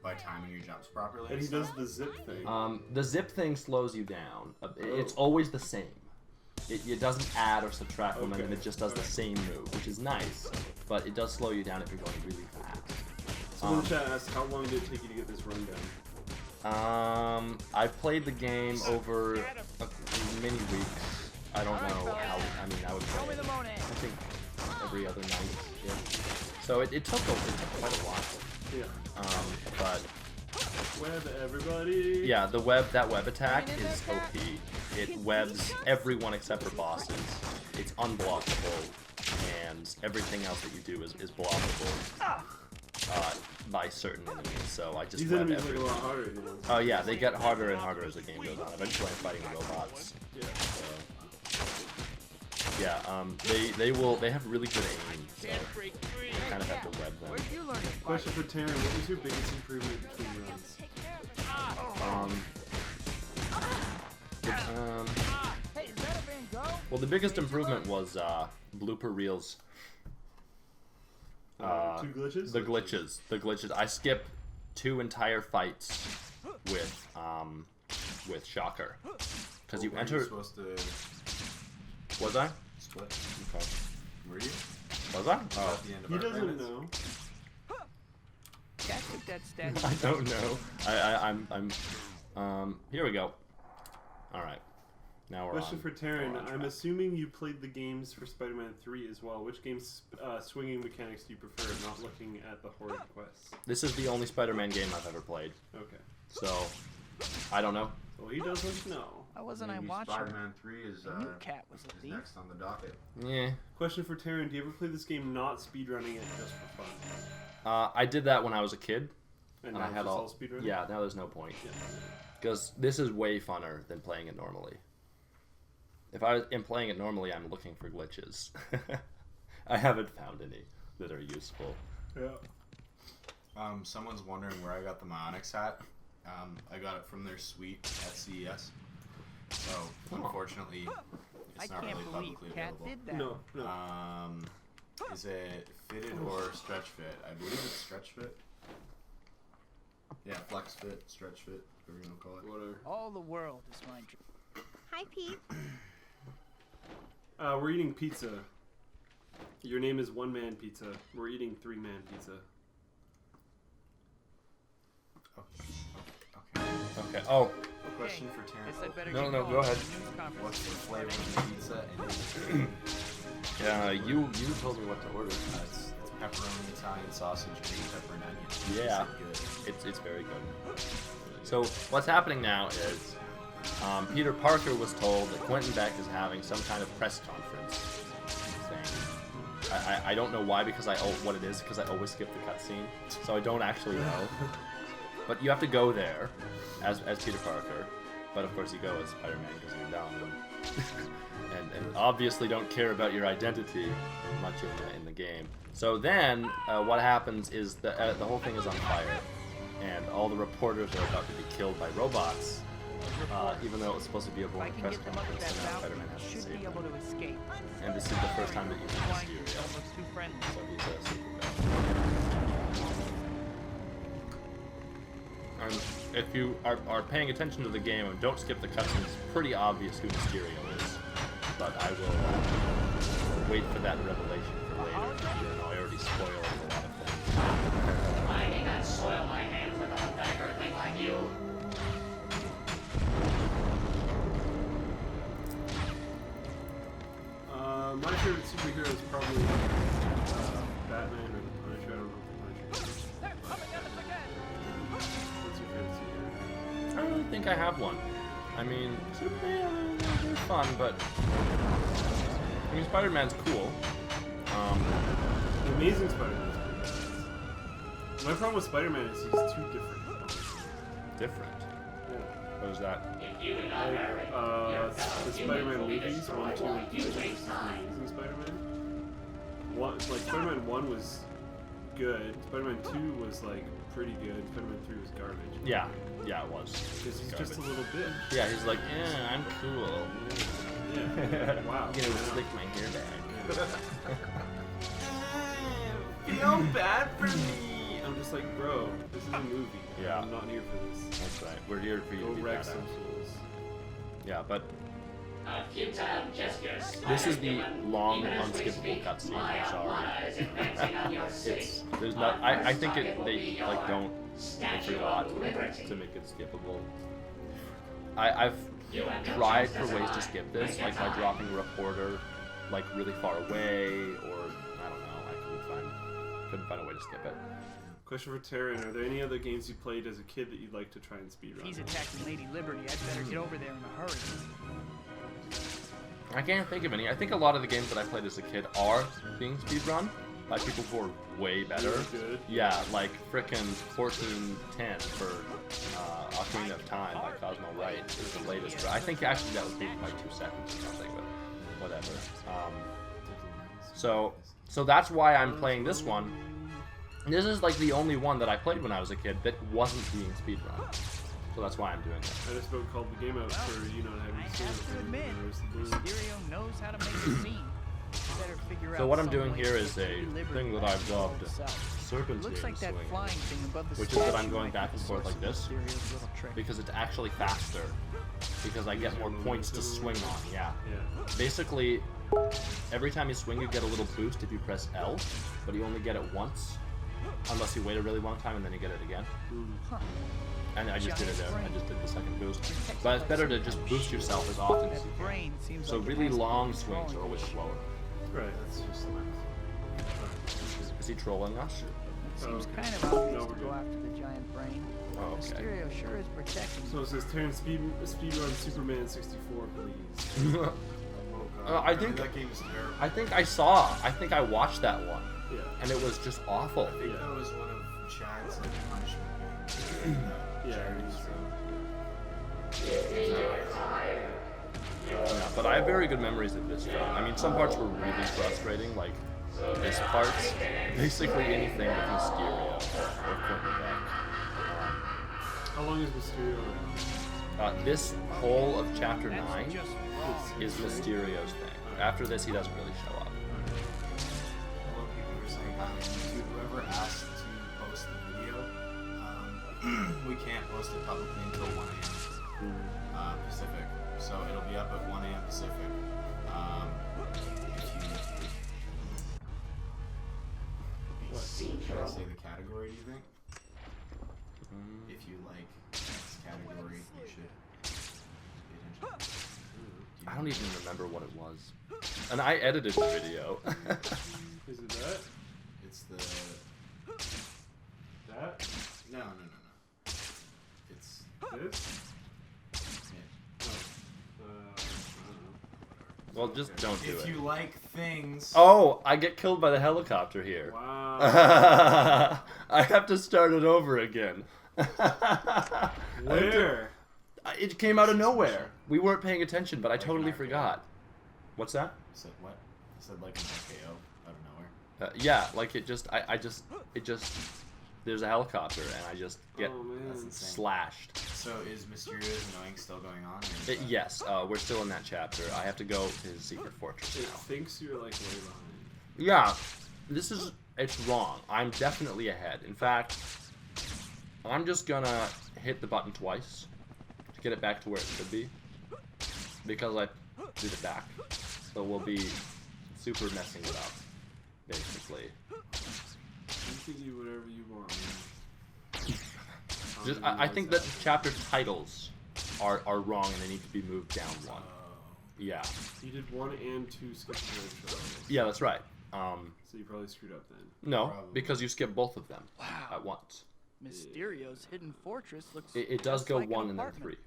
by timing your jumps properly? And he does the zip thing. The zip thing slows you down. It's always the same. It doesn't add or subtract momentum. Okay. It just does the same move, which is nice. But it does slow you down if you're going really fast. Someone in chat asked, how long did it take you to get this run down? I've played the game over many weeks. I don't know how. I mean, I would Show me play the it, Monet. I think every other night. Yeah. So it took quite a while. Yeah. But Web everybody. yeah, that web attack is OP. It webs everyone except for bosses. It's unblockable, and everything else that you do is blockable by certain enemies. So I just These web enemies look a everyone. lot harder. You know? Oh yeah, they get harder and harder as the game goes on. Eventually, I'm fighting robots. Yeah. They have really good aim. So you kind of have to web them. Where'd you learn this? Question for Taryn, what was your biggest improvement between runs? Take care of it. Hey, is that a Van Gogh? Well, the biggest improvement was BluePerReel's Two glitches? the glitches. I skipped 2 entire fights with Shocker because you Were enter. supposed to Was I? split. Okay. Were you? Was I? At Oh, the end of He our doesn't credits? know. That took that statue. I don't know. I'm. Here we go. All right. Now we're Question on. for Taryn, we're on I'm track. assuming you played the games for Spider-Man 3 as well. Which game's swinging mechanics do you prefer, not looking at the Horde quests? This is the only Spider-Man game I've ever played, Okay. so I don't know. Well, he doesn't know. Why wasn't I Maybe watching? Spider-Man 3 is, I knew Cat was a thief. next on the docket. Yeah. Question for Taryn, do you ever play this game not speedrunning it just for fun? I did that when I was a kid, And and now I it's had just all. speedrunning? Yeah. Now there's no point Yeah. because this is way funner than playing it normally. If I am playing it normally, I'm looking for glitches. I haven't found any that are useful. Yeah. Someone's wondering where I got the Myonix hat. I got it from their suite at CES. So, unfortunately, I it's not can't really believe publicly Cat available. did that. No, no. Is it fitted or stretch fit? I believe it's stretch fit. Yeah, flex fit, stretch fit, whatever you want to call it. Whatever. All the world is my dream. Hi, Pete. We're eating pizza. Your name is One Man Pizza. We're eating 3-man pizza. Okay. Okay. Oh Question for Guess I Taryn. better No, get no, going. go ahead. News conference. What's the flavor of the pizza? And yeah, you told me what to order. it's pepperoni, Italian sausage, and pepper and onion. Yeah. Is it good? It's very good. So what's happening now is Peter Parker was told that Quentin Beck is having some kind of press conference thing. I don't know why because what it is because I always skip the cutscene, so I don't actually know. But you have to go there as Peter Parker, But of course you go as Spider-Man because you're dumb and obviously don't care about your identity much in the game. So then what happens is the whole thing is on fire, and all the reporters are about to be killed by robots, even though it was supposed to be a boring press conference, so now Spider-Man has to save them. And this is the first time that you meet Mysterio, so he's a super bad. And if you are paying attention to the game and don't skip the cutscenes, it's pretty obvious who Mysterio is. But I will wait for that revelation for later. Even though I already spoiled a lot of things. I did not soil my hands with a beggar thing like you. My favorite superhero is probably Batman or the Punisher. I don't know if the Punisher is. What's your favorite superhero? I don't really think I have one. I mean, Superman, they're fun, but I mean, Spider-Man's cool. The Amazing Spider-Man is pretty badass. My problem with Spider-Man is he's too different. Different. Yeah. What is that? The Spider-Man movies, 1, 2, and 3. Amazing Spider-Man. Spider-Man 1 was good. Spider-Man 2 was like pretty good. Spider-Man 3 was garbage. Yeah, it was. Because he's just a little bitch. Yeah, he's like, yeah, I'm cool. Yeah. Wow. I'm gonna slick my hair back. Feel bad for me. I'm just like, bro, this is a movie. Yeah. I'm not here for this. That's right. We're here for you Go to be wreck badass. some fools. Yeah, but A futile gesture. this is the long, unskippable cutscene. I'm sorry. It's there's not. I think they like don't forgot to make it skippable. I've tried for ways to skip this, like by dropping a reporter like really far away, or I don't know. I couldn't find a way to skip it. Question for Taryn: are there any other games you played as a kid that you'd like to try and speedrun? He's attacking Lady Liberty. I'd better get over there in a hurry. I can't think of any. I think a lot of the games that I played as a kid are being speedrun by people who are way better. Good. Yeah, like frickin' 1410 for Ocarina of Time by Cosmo Wright is the latest. But I think actually that was being like 2 seconds or something, but whatever. So that's why I'm playing this one. This is like the only one that I played when I was a kid that wasn't being speedrun. So that's why I'm doing it. I just about called the game out for not having I seen have to it. admit, Mysterio knows how to make a scene. Better figure So out what I'm some doing way here to is get a Lady Liberty thing that back I've to dubbed herself. serpentine Looks like that swing, flying thing above the which is that statue I'm going might back be and forth source like of this Mysterio's little trick. because it's actually faster. Because I get more points to swing on, yeah. Basically, every time you swing you get a little boost if you press L, but you only get it once. Unless you wait a really long time and then you get it again. And I just did it there. I just did the second boost. But it's better to just boost yourself as often as you can. So really long swings are always slower. Right, that's just Is he trolling us? Seems kind of obvious to go after the giant brain. Oh, okay. Mysterio sure is protecting So it says Taryn speedrun Superman 64, please. I think that game is terrible. I think I watched that one. Yeah. And it was just awful. I think that was one of Chad's like punishment games. Yeah, but I have very good memories of this film. I mean, some parts were really frustrating, like this part, basically anything with Mysterio or Courtney Beck. How long is Mysterio around? This whole of Chapter 9 is Mysterio's thing. After this, he doesn't really show up. A lot of people were saying, to whoever asked to post the video, we can't post it publicly until 1 a.m. Pacific. So it'll be up at 1 a.m. Pacific. Should I say the category, do you think? If you like this category, you should pay attention. I don't even remember what it was. And I edited the video. Is it that? It's the... That? No. It's... This? Yeah. I don't know. Well, just don't do If it. you like things... Oh, I get killed by the helicopter here. Wow. I have to start it over again. Where? It came out of nowhere. We weren't paying attention, but I totally forgot. What's that? You said what? You said like an RKO out of nowhere. Yeah, like it just, there's a helicopter, and I just get slashed. So is Mysterio's annoying still going on? Or Yes, we're still in that chapter. I have to go to his secret fortress It now. thinks you're like way behind. Yeah, it's wrong. I'm definitely ahead. In fact, I'm just gonna hit the button twice to get it back to where it should be, because I did it back. So we'll be super messing it up, basically. You can do whatever you want, man. Just, I think that chapter titles are wrong and they need to be moved down one. Yeah. You did 1 and 2 skip the intro. Yeah, that's right. So you probably screwed up then. No, Probably. because you skip both of them at once. Mysterio's hidden fortress looks. It does just go like an 1 and then apartment.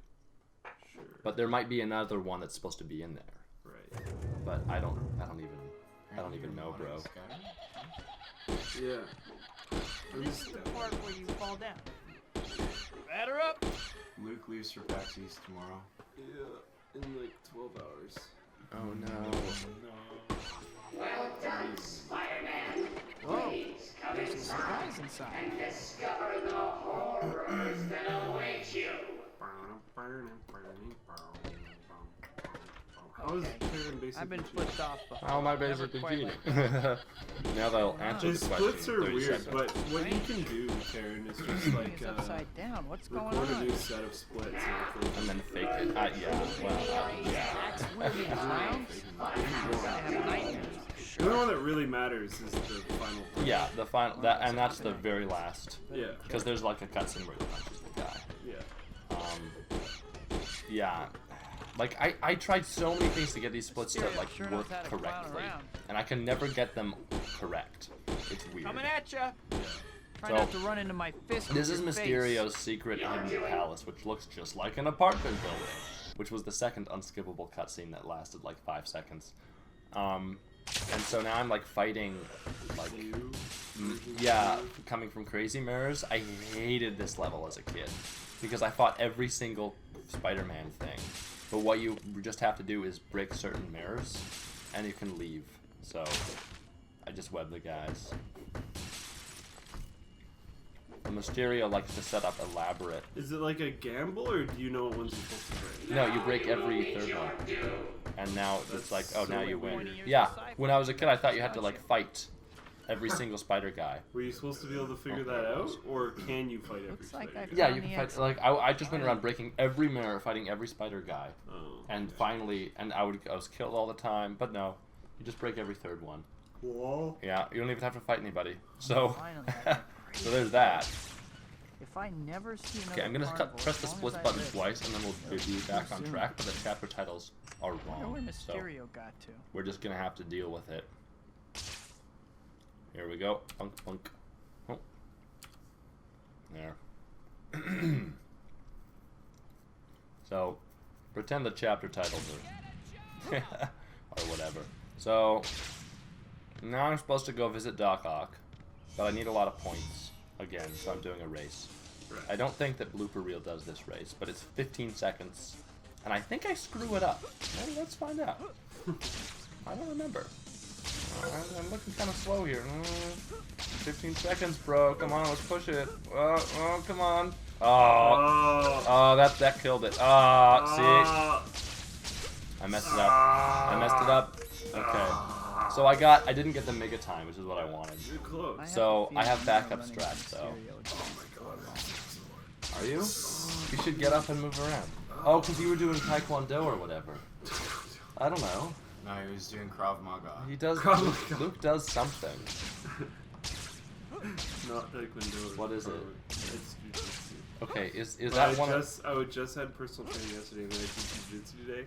3, Sure. but there might be another one that's supposed to be in there. Right. But I don't even know, bro. Yeah. This is the part where you fall down. Batter up. Luke leaves for PAX East tomorrow. Yeah. In like 12 hours. Oh no. Well done, Spider-Man. Whoa. Please come There's a surprise inside inside. and discover the horrors that await you. How is Karen basically I've been cheating? flipped off before. How am I Never basically quite cheating? like Now they'll answer The the question. splits in are 30 weird, seconds. but what you can do, Karen, is just like It's upside down. What's going record a on? new set of splits And then fake it. Yeah. Well, yeah. That's weirdly clowns. I have nightmares. The only one that really matters is the final part. Yeah, the final and that's the very last. Yeah. Because there's like a cutscene where he punches the guy. Yeah. Yeah. Like I tried so many things to get these splits to like Sure knows work how to clown correctly, around. and I can never get them correct. It's weird. Coming at ya. Try So, not to run into my fist. This with is your face. Mysterio's secret hidden palace, which looks just like an apartment building, which was the second unskippable cutscene that lasted like 5 seconds. And so now I'm like fighting, like, yeah, coming from Crazy Mirrors. I hated this level as a kid because I fought every single Spider-Man thing. But what you just have to do is break certain mirrors, and you can leave. So I just web the guys. The Mysterio likes to set up elaborate. Is it like a gamble, or do you know what ones you're supposed to break? No, you break every third one. And now it's like, oh, now you win. 20 years Yeah, of sci-fi. when I was a kid, I thought you had to like fight every single spider guy. Were you supposed to be able to figure that out, or can you fight every Looks like spider? I Yeah, found you the can fight. exit. Like I just went around breaking every mirror, fighting every spider guy, Oh. and finally, and I was killed all the time. But no, you just break every third one. Cool. Yeah, you don't even have to fight anybody. So, Finally, I got so there's that. If I never see another Okay, I'm gonna carnivore, press the as long split as I button live, twice, and then we'll be back on soon. track. But the chapter titles are I wonder where wrong, so Mysterio got to. we're just gonna have to deal with it. Here we go. Punk, punk. Oh. There. So, pretend the chapter titles are or whatever. So now I'm supposed to go visit Doc Ock, but I need a lot of points again, so I'm doing a race. I don't think that BluePerReel does this race, but it's 15 seconds, and I think I screw it up. Well, let's find out. I don't remember. I'm looking kind of slow here. 15 seconds, bro. Come on, let's push it. Oh, come on. Oh, that killed it. See, I messed it up. I messed it up. Okay. So I didn't get the mega time, which is what I wanted. You're close. So I have backup strats, though. Are you? You should get up and move around. Oh, because you were doing Taekwondo or whatever. I don't know. No, he was doing Krav Maga. He does. Luke does something. Not Taekwondo. What is it? It's jujitsu. Okay, is But that one? I just had personal training yesterday when I did jiu-jitsu today.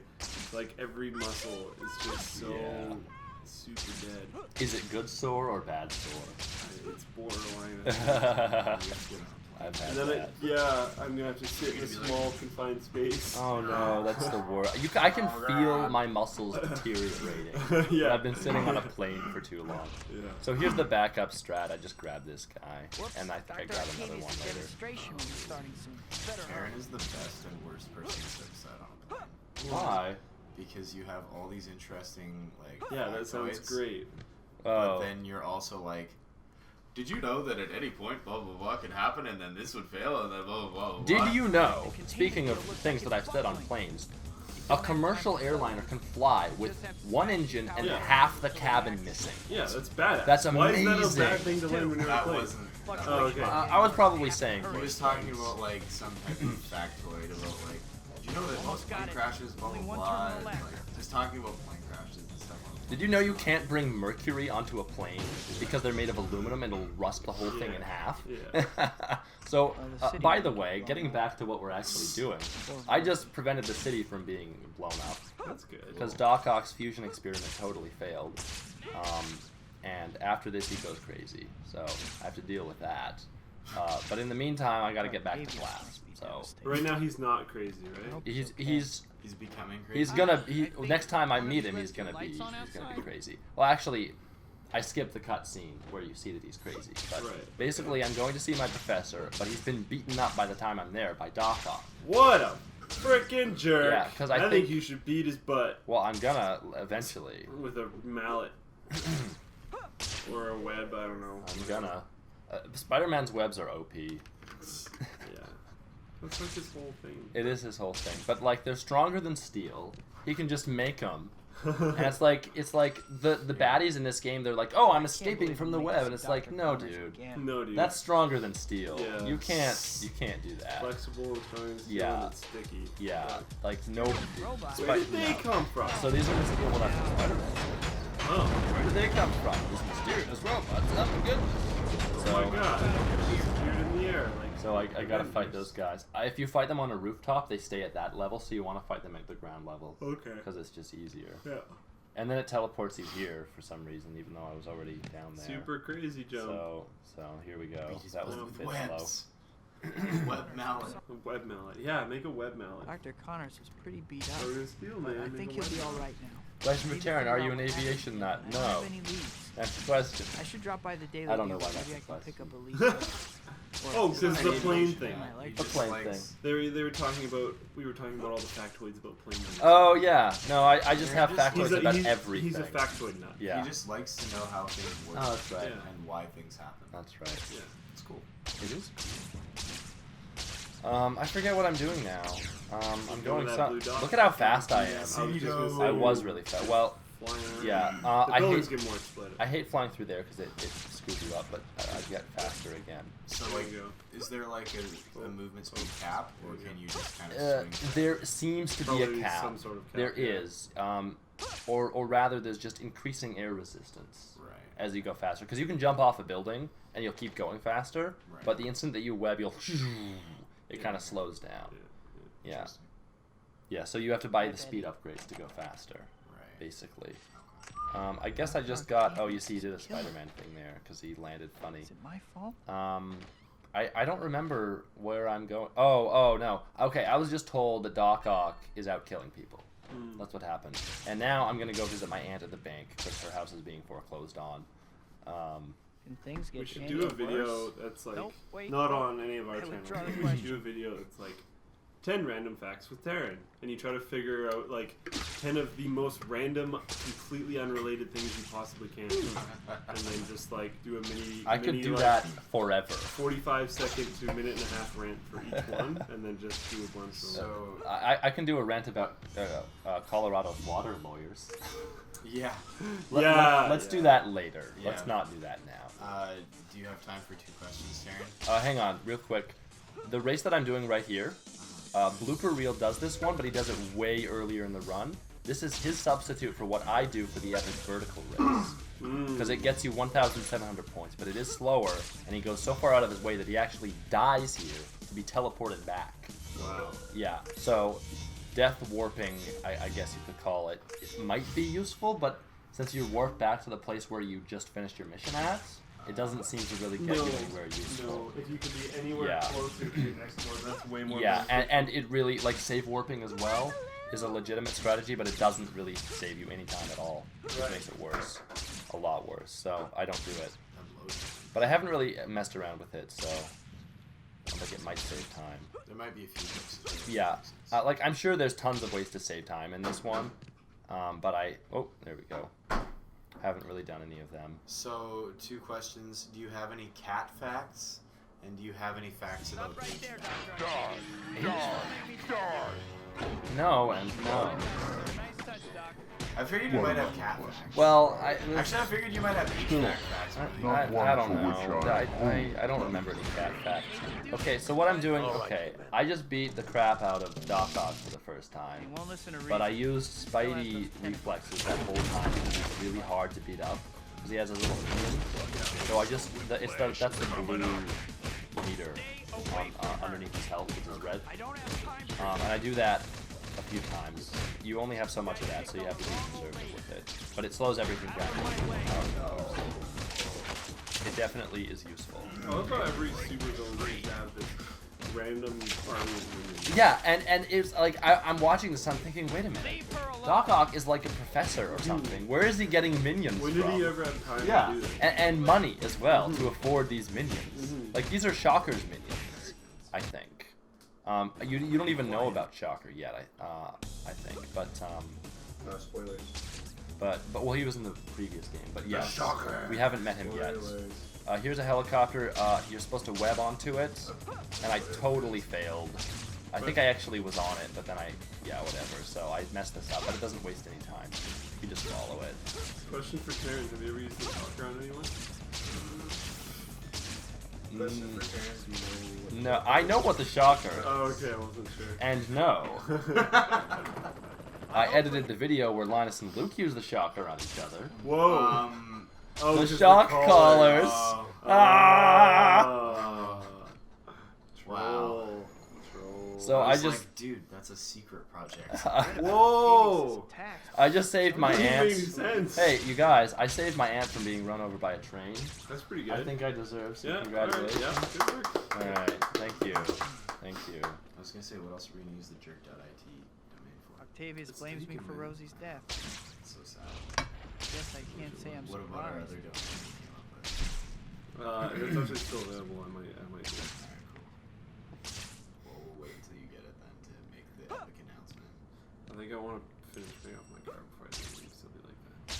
Like every muscle is just so super dead. Is it good sore or bad sore? It's borderline. I I've had And then that. I'm gonna have to sit in a small confined space. Oh no, that's the worst. I can feel my muscles deteriorating. Yeah. I've been sitting on a plane for too long. Yeah. So here's the backup strat. I just grabbed this guy, and I think I Dr. grab another Arcadius' one later. demonstration will be starting soon. Better Aaron hurry. is the best and worst person to set on a plane. Why? Because you have all these interesting, like, Yeah, that sounds factoids, great. But Oh. then you're also like, did you know that at any point blah blah blah can happen and then this would fail and then blah blah blah? Did you know, speaking of things that I've said on planes, a commercial airliner can fly with one engine and Yeah. half the cabin missing. Yeah, that's badass. That's Why is that a amazing. bad thing to learn when you're on a That plane? wasn't. Oh, okay. I was probably saying He was worse talking things. about like some type of factoid about like, did you know that most plane crashes blah blah Only one blah? turn on the and, left. like, just talking about plane crashes and stuff. Did you know you can't bring mercury onto a plane because they're made of aluminum and it'll rust the whole thing in half? Yeah. So, by the way, getting back to what we're actually doing, I just prevented the city from being blown up That's good. because Doc Ock's fusion experiment totally failed. And after this, he goes crazy. So, I have to deal with that. But in the meantime, I gotta get back to class. So, Right now he's not crazy, right? he's becoming crazy. He's gonna. Next time I meet him, he's gonna be crazy. Well, actually, I skipped the cutscene where you see that he's crazy. But Right. basically, I'm going to see my professor, but he's been beaten up by the time I'm there by Doc Ock. What a frickin' jerk! Yeah, 'cause I think think- you should beat his butt Well, I'm gonna eventually. with a mallet or a web. I don't know. I'm gonna. Spider-Man's webs are OP. Yeah, that's like his whole thing. It is his whole thing, but like they're stronger than steel. He can just make them. And it's like the baddies in this game. They're like, oh, I'm escaping from the web, and it's like, no, dude, No, dude. that's stronger than steel. Yeah. You can't do that. flexible and strong and steel Yeah. and it's sticky. Yeah, like no. Where did they come from? So these are Mysterio. Well, that's Spider-Man. Oh, Where did they come from? These mysterious robots. Oh my goodness. oh my god! They disappeared in the air. Like, So I gotta fight those guys. If you fight them on a rooftop, they stay at that level, so you want to fight them at the ground level. Okay. Because it's just easier. Yeah. And then it teleports you here for some reason, even though I was already down there. Super crazy jump. So here we go. That was a with bit webs. slow. Web mallet. A web mallet. Yeah, make a web mallet. Dr. Connors is pretty beat up. Or gonna steal, But man. I Make think a he'll web be mallet. alright now. Question for Need to Taryn, figure are out you an what happened. aviation nut? I don't No. have any leads. That's the question. I should drop by the daily. I don't know News. why that's Maybe I the can question. pick up a lead. Oh, because the plane thing. The plane thing. They were talking about. We were talking about all the factoids about planes. Oh yeah. No, I just have factoids about he's everything. a factoid nut. Yeah. He just likes to know how things work. Oh, that's right. Yeah. And why things happen. That's right. Yeah. It's cool. It is. I forget what I'm doing now. I'm going that some. blue dot. Look at how fast I am. I was just gonna say, I was really fast. Well, flying around. yeah. The I buildings hate. get more exploded. I hate flying through there because it screws you up, but I get faster again. So There like, you go. is there like a movement speed cap, or can you just kind of swing? There seems to be Probably a cap. some sort of cap, There yeah. is, or rather, there's just increasing air resistance Right. as you go faster. Because you can jump off a building and you'll keep going faster, Right. but the instant that you web, it kind of slows down. Yeah. Interesting. Yeah. So you have to buy the speed upgrades to go faster, Right. basically. I guess I just got. Oh, you see, he did a Spider-Man thing there because he landed funny. Is it my fault? I don't remember where I'm going. Oh no. Okay, I was just told that Doc Ock is out killing people. That's what happened. And now I'm gonna go visit my aunt at the bank because her house is being foreclosed on. Can things get We should any do a worse? video that's like Nope, wait. not on any of our I channels. withdraw the We should question. do a video that's like 10 random facts with Taryn, and you try to figure out like 10 of the most random, completely unrelated things you possibly can, and then just like do a mini. I could do like, that forever. 45-second to minute-and-a-half rant for each one, and then just do a bunch of. So I can do a rant about Colorado's water lawyers. yeah. Let's do that later. Yeah. Let's not do that now. Do you have time for 2 questions, Taryn? Hang on, real quick. The race that I'm doing right here, BluePerReel does this one, but he does it way earlier in the run. This is his substitute for what I do for the epic vertical race. Because it gets you 1,700 points, but it is slower, and he goes so far out of his way that he actually dies here to be teleported back. Wow. Yeah, so death warping, I guess you could call it, it might be useful, but since you warp back to the place where you just finished your mission at, It doesn't seem to really get you anywhere useful. No, if you could be anywhere closer to your next one, that's way more. Yeah, and it really, like, save warping as well is a legitimate strategy, but it doesn't really save you any time at all. It makes it worse. A lot worse, so I don't do it. But I haven't really messed around with it, so I think it might save time. There might be a few tips. Yeah, like, I'm sure there's tons of ways to save time in this one, but oh, there we go. Haven't really done any of them. So, 2 questions. Do you have any cat facts? And do you have any facts about Right there, No, and no. Nice touch, Doc. I figured you might have cat facts. Well, Actually, I figured you might have HVAC facts. I don't know. I don't remember any cat facts. Okay, so what I'm doing, I just beat the crap out of Doc Ock for the first time. He won't listen to But I reason. used Spidey reflexes that whole time because he's really hard to beat up. Because he has a little minion. So I just, that's the blue meter underneath his health, which is red. And I do that a few times. You only have so much of that, so you have to be conservative with it. But it slows everything down. It definitely is useful. I love how every super villain seems to have this random army of minions. Yeah, and it's like, I'm watching this, I'm thinking, wait a minute. Doc Ock is like a professor or something. Where is he getting minions When from? did he ever have time to do this? And money as well to afford these minions. Like, these are Shocker's minions, I think. You don't even know about Shocker yet, I think, but spoilers. But well, he was in the previous game, but yeah, Shocker. We haven't met him yet. Here's a helicopter. You're supposed to web onto it, and I totally failed. I think I actually was on it, but then yeah, whatever. So I messed this up, but it doesn't waste any time. You just follow it. Question for Karen: have you ever used the Shocker on anyone? No, I know what the Shocker. Oh, okay, I wasn't sure. And no. I edited the video where Linus and Luke use the Shocker on each other. Whoa. The shock collars. Wow. So I just, like, dude, that's a secret project. Whoa. I just saved my aunt. Sense. Hey, you guys, I saved my aunt from being run over by a train. That's pretty good. I think I deserve some Yeah, congratulations. alright, yeah, good work. Alright, thank you. Thank you. I was gonna say, what else are we gonna use the jerk.it domain for? Octavius blames me for Rosie's death. It's so sad. Guess I can't say I'm What about our surprised. other domain we came up with? If it's actually still available, I might do it. Alright, cool. Well, we'll wait until you get it then to make the epic announcement. I think I want to finish paying off my car before I do it. Still be like that.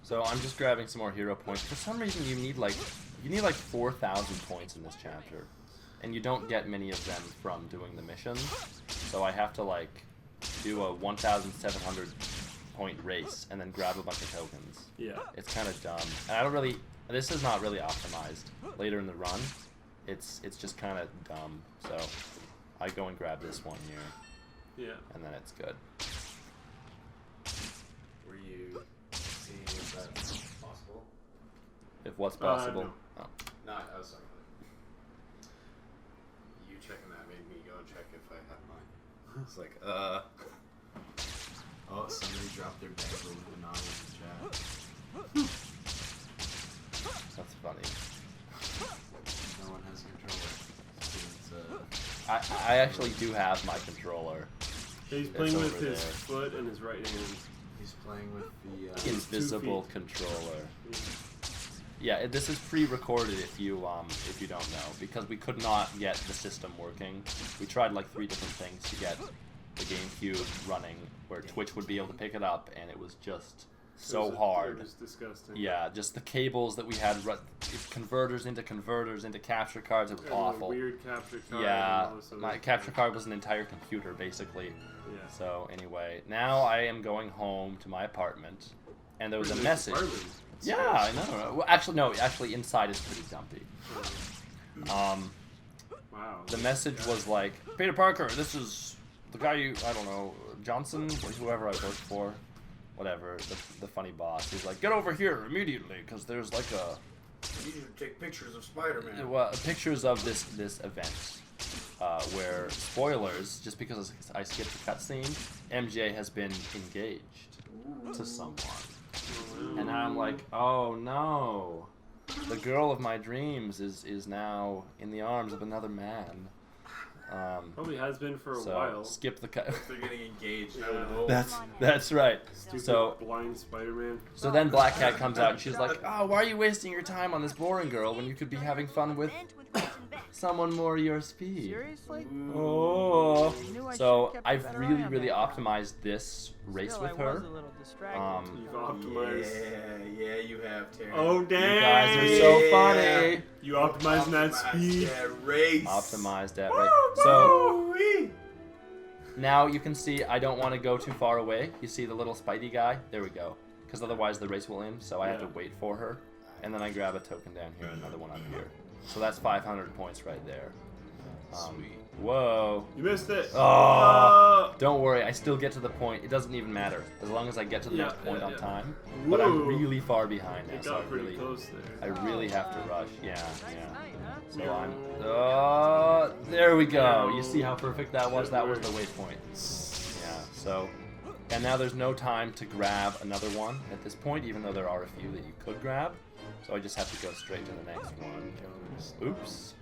So I'm just grabbing some more hero points. For some reason you need like 4,000 points in this chapter. And you don't get many of them from doing the mission. So I have to like do a 1,700 point race and then grab a bunch of tokens. Yeah. It's kind of dumb. And I don't really, this is not really optimized later in the run. It's just kind of dumb. So I go and grab this one here. Yeah. And then it's good. Were you seeing if that's possible? If what's possible. No. Oh. No, I was sorry. You checking that made me go and check if I had mine. It's like, Oh, somebody dropped their bag of Illuminati in the chat. That's funny. No one has a controller. It's, I actually do have my controller. He's It's playing with over his there. foot and his right hand. he's playing with the, Invisible 2 feet. controller. Yeah, this is pre-recorded if you don't know, because we could not get the system working. We tried like 3 different things to get the GameCube running, where Twitch would be able to pick it up, and it was just so hard. It was disgusting. Yeah, just the cables that we had, converters into capture cards, it was And a awful. weird capture card. Yeah, and all this other my stuff. capture card was an entire computer, basically. Yeah. So anyway, now I am going home to my apartment, and there was a message. Yeah, I know. Well, actually, no. Actually, inside is pretty dumpy. Wow. The message was like, Peter Parker, this is the guy I don't know, Johnson, whoever I work for, whatever, the funny boss. He's like, get over here immediately, because there's like I need you to take pictures of Spider-Man. well, pictures of this event, where, spoilers, just because I skipped the cutscene, MJ has been engaged to someone. And now I'm like, oh no. The girl of my dreams is now in the arms of another man. Probably has been for a so while. Skip the cut. They're getting engaged. Yeah. I would hope. That's right. Stupid So blind Spider-Man. so then Black Cat comes out and she's like, "Oh, why are you wasting your time on this boring girl when you could be having fun with someone more your speed?" Seriously? Oh. You knew I So should've kept a I've better really, eye on really that. optimized this race Still, with I her. was a little distracted. You've optimized. Yeah, you have, Terry. Oh You dang! guys are so funny. You optimized that speed. That race. Optimized that right. So now you can see I don't want to go too far away. You see the little Spidey guy? There we go. Because otherwise the race will end, so I have to wait for her. And then I grab a token down here, another one up here. So that's 500 points right there. Sweet. Whoa. You missed it. Oh. Don't worry, I still get to the point. It doesn't even matter. As long as I get to the Yeah, next point yeah, on yeah. time. But I'm Whoa. really far behind now, It so got pretty close I there. really have to rush. Yeah, Nice yeah. night, huh? So I'm. There we go. You see how perfect that was? That was the waypoint. Yeah. So, and now there's no time to grab another one at this point, even though there are a few that you could grab. So I just have to go straight to the next one. Oops.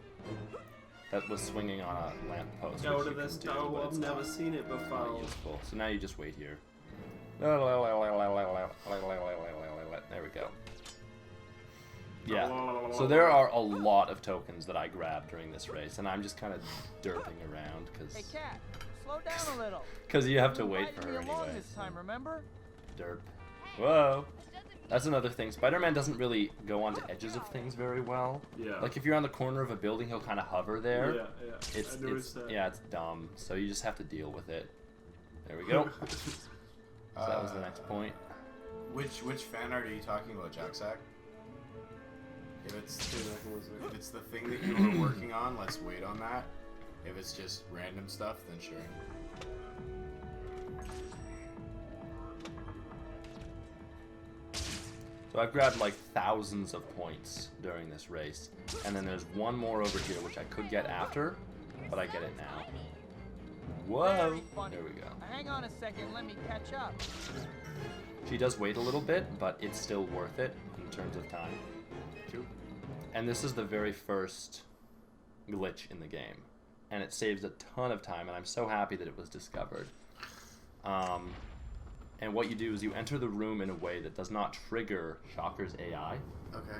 That was swinging on a lamppost. Go which to you this can do, tower. but I've it's never not seen it before. useful. So now you just wait here. There we go. Yeah. So there are a lot of tokens that I grabbed during this race, and I'm just kind of derping around Hey, Cat, slow down a little. because you have to You wait invited for me her along anyway. this time, remember? Derp. Whoa. That's another thing. Spider-Man doesn't really go onto edges of things very well. Yeah. Like if you're on the corner of a building, he'll kind of hover there. Yeah, yeah. It's I noticed that. yeah, it's dumb. So you just have to deal with it. There we go. So that was the next point. Which fan art are you talking about, Jack Sack? If it's the thing that you were working on, let's wait on that. If it's just random stuff, then sure. So I've grabbed like thousands of points during this race. And then there's one more over here, which I could get after, but I get it now. Whoa! Very funny. There we go. Hang on a second, let me catch up. She does wait a little bit, but it's still worth it in terms of time. And this is the very first glitch in the game. And it saves a ton of time, and I'm so happy that it was discovered. And what you do is you enter the room in a way that does not trigger Shocker's AI. Okay.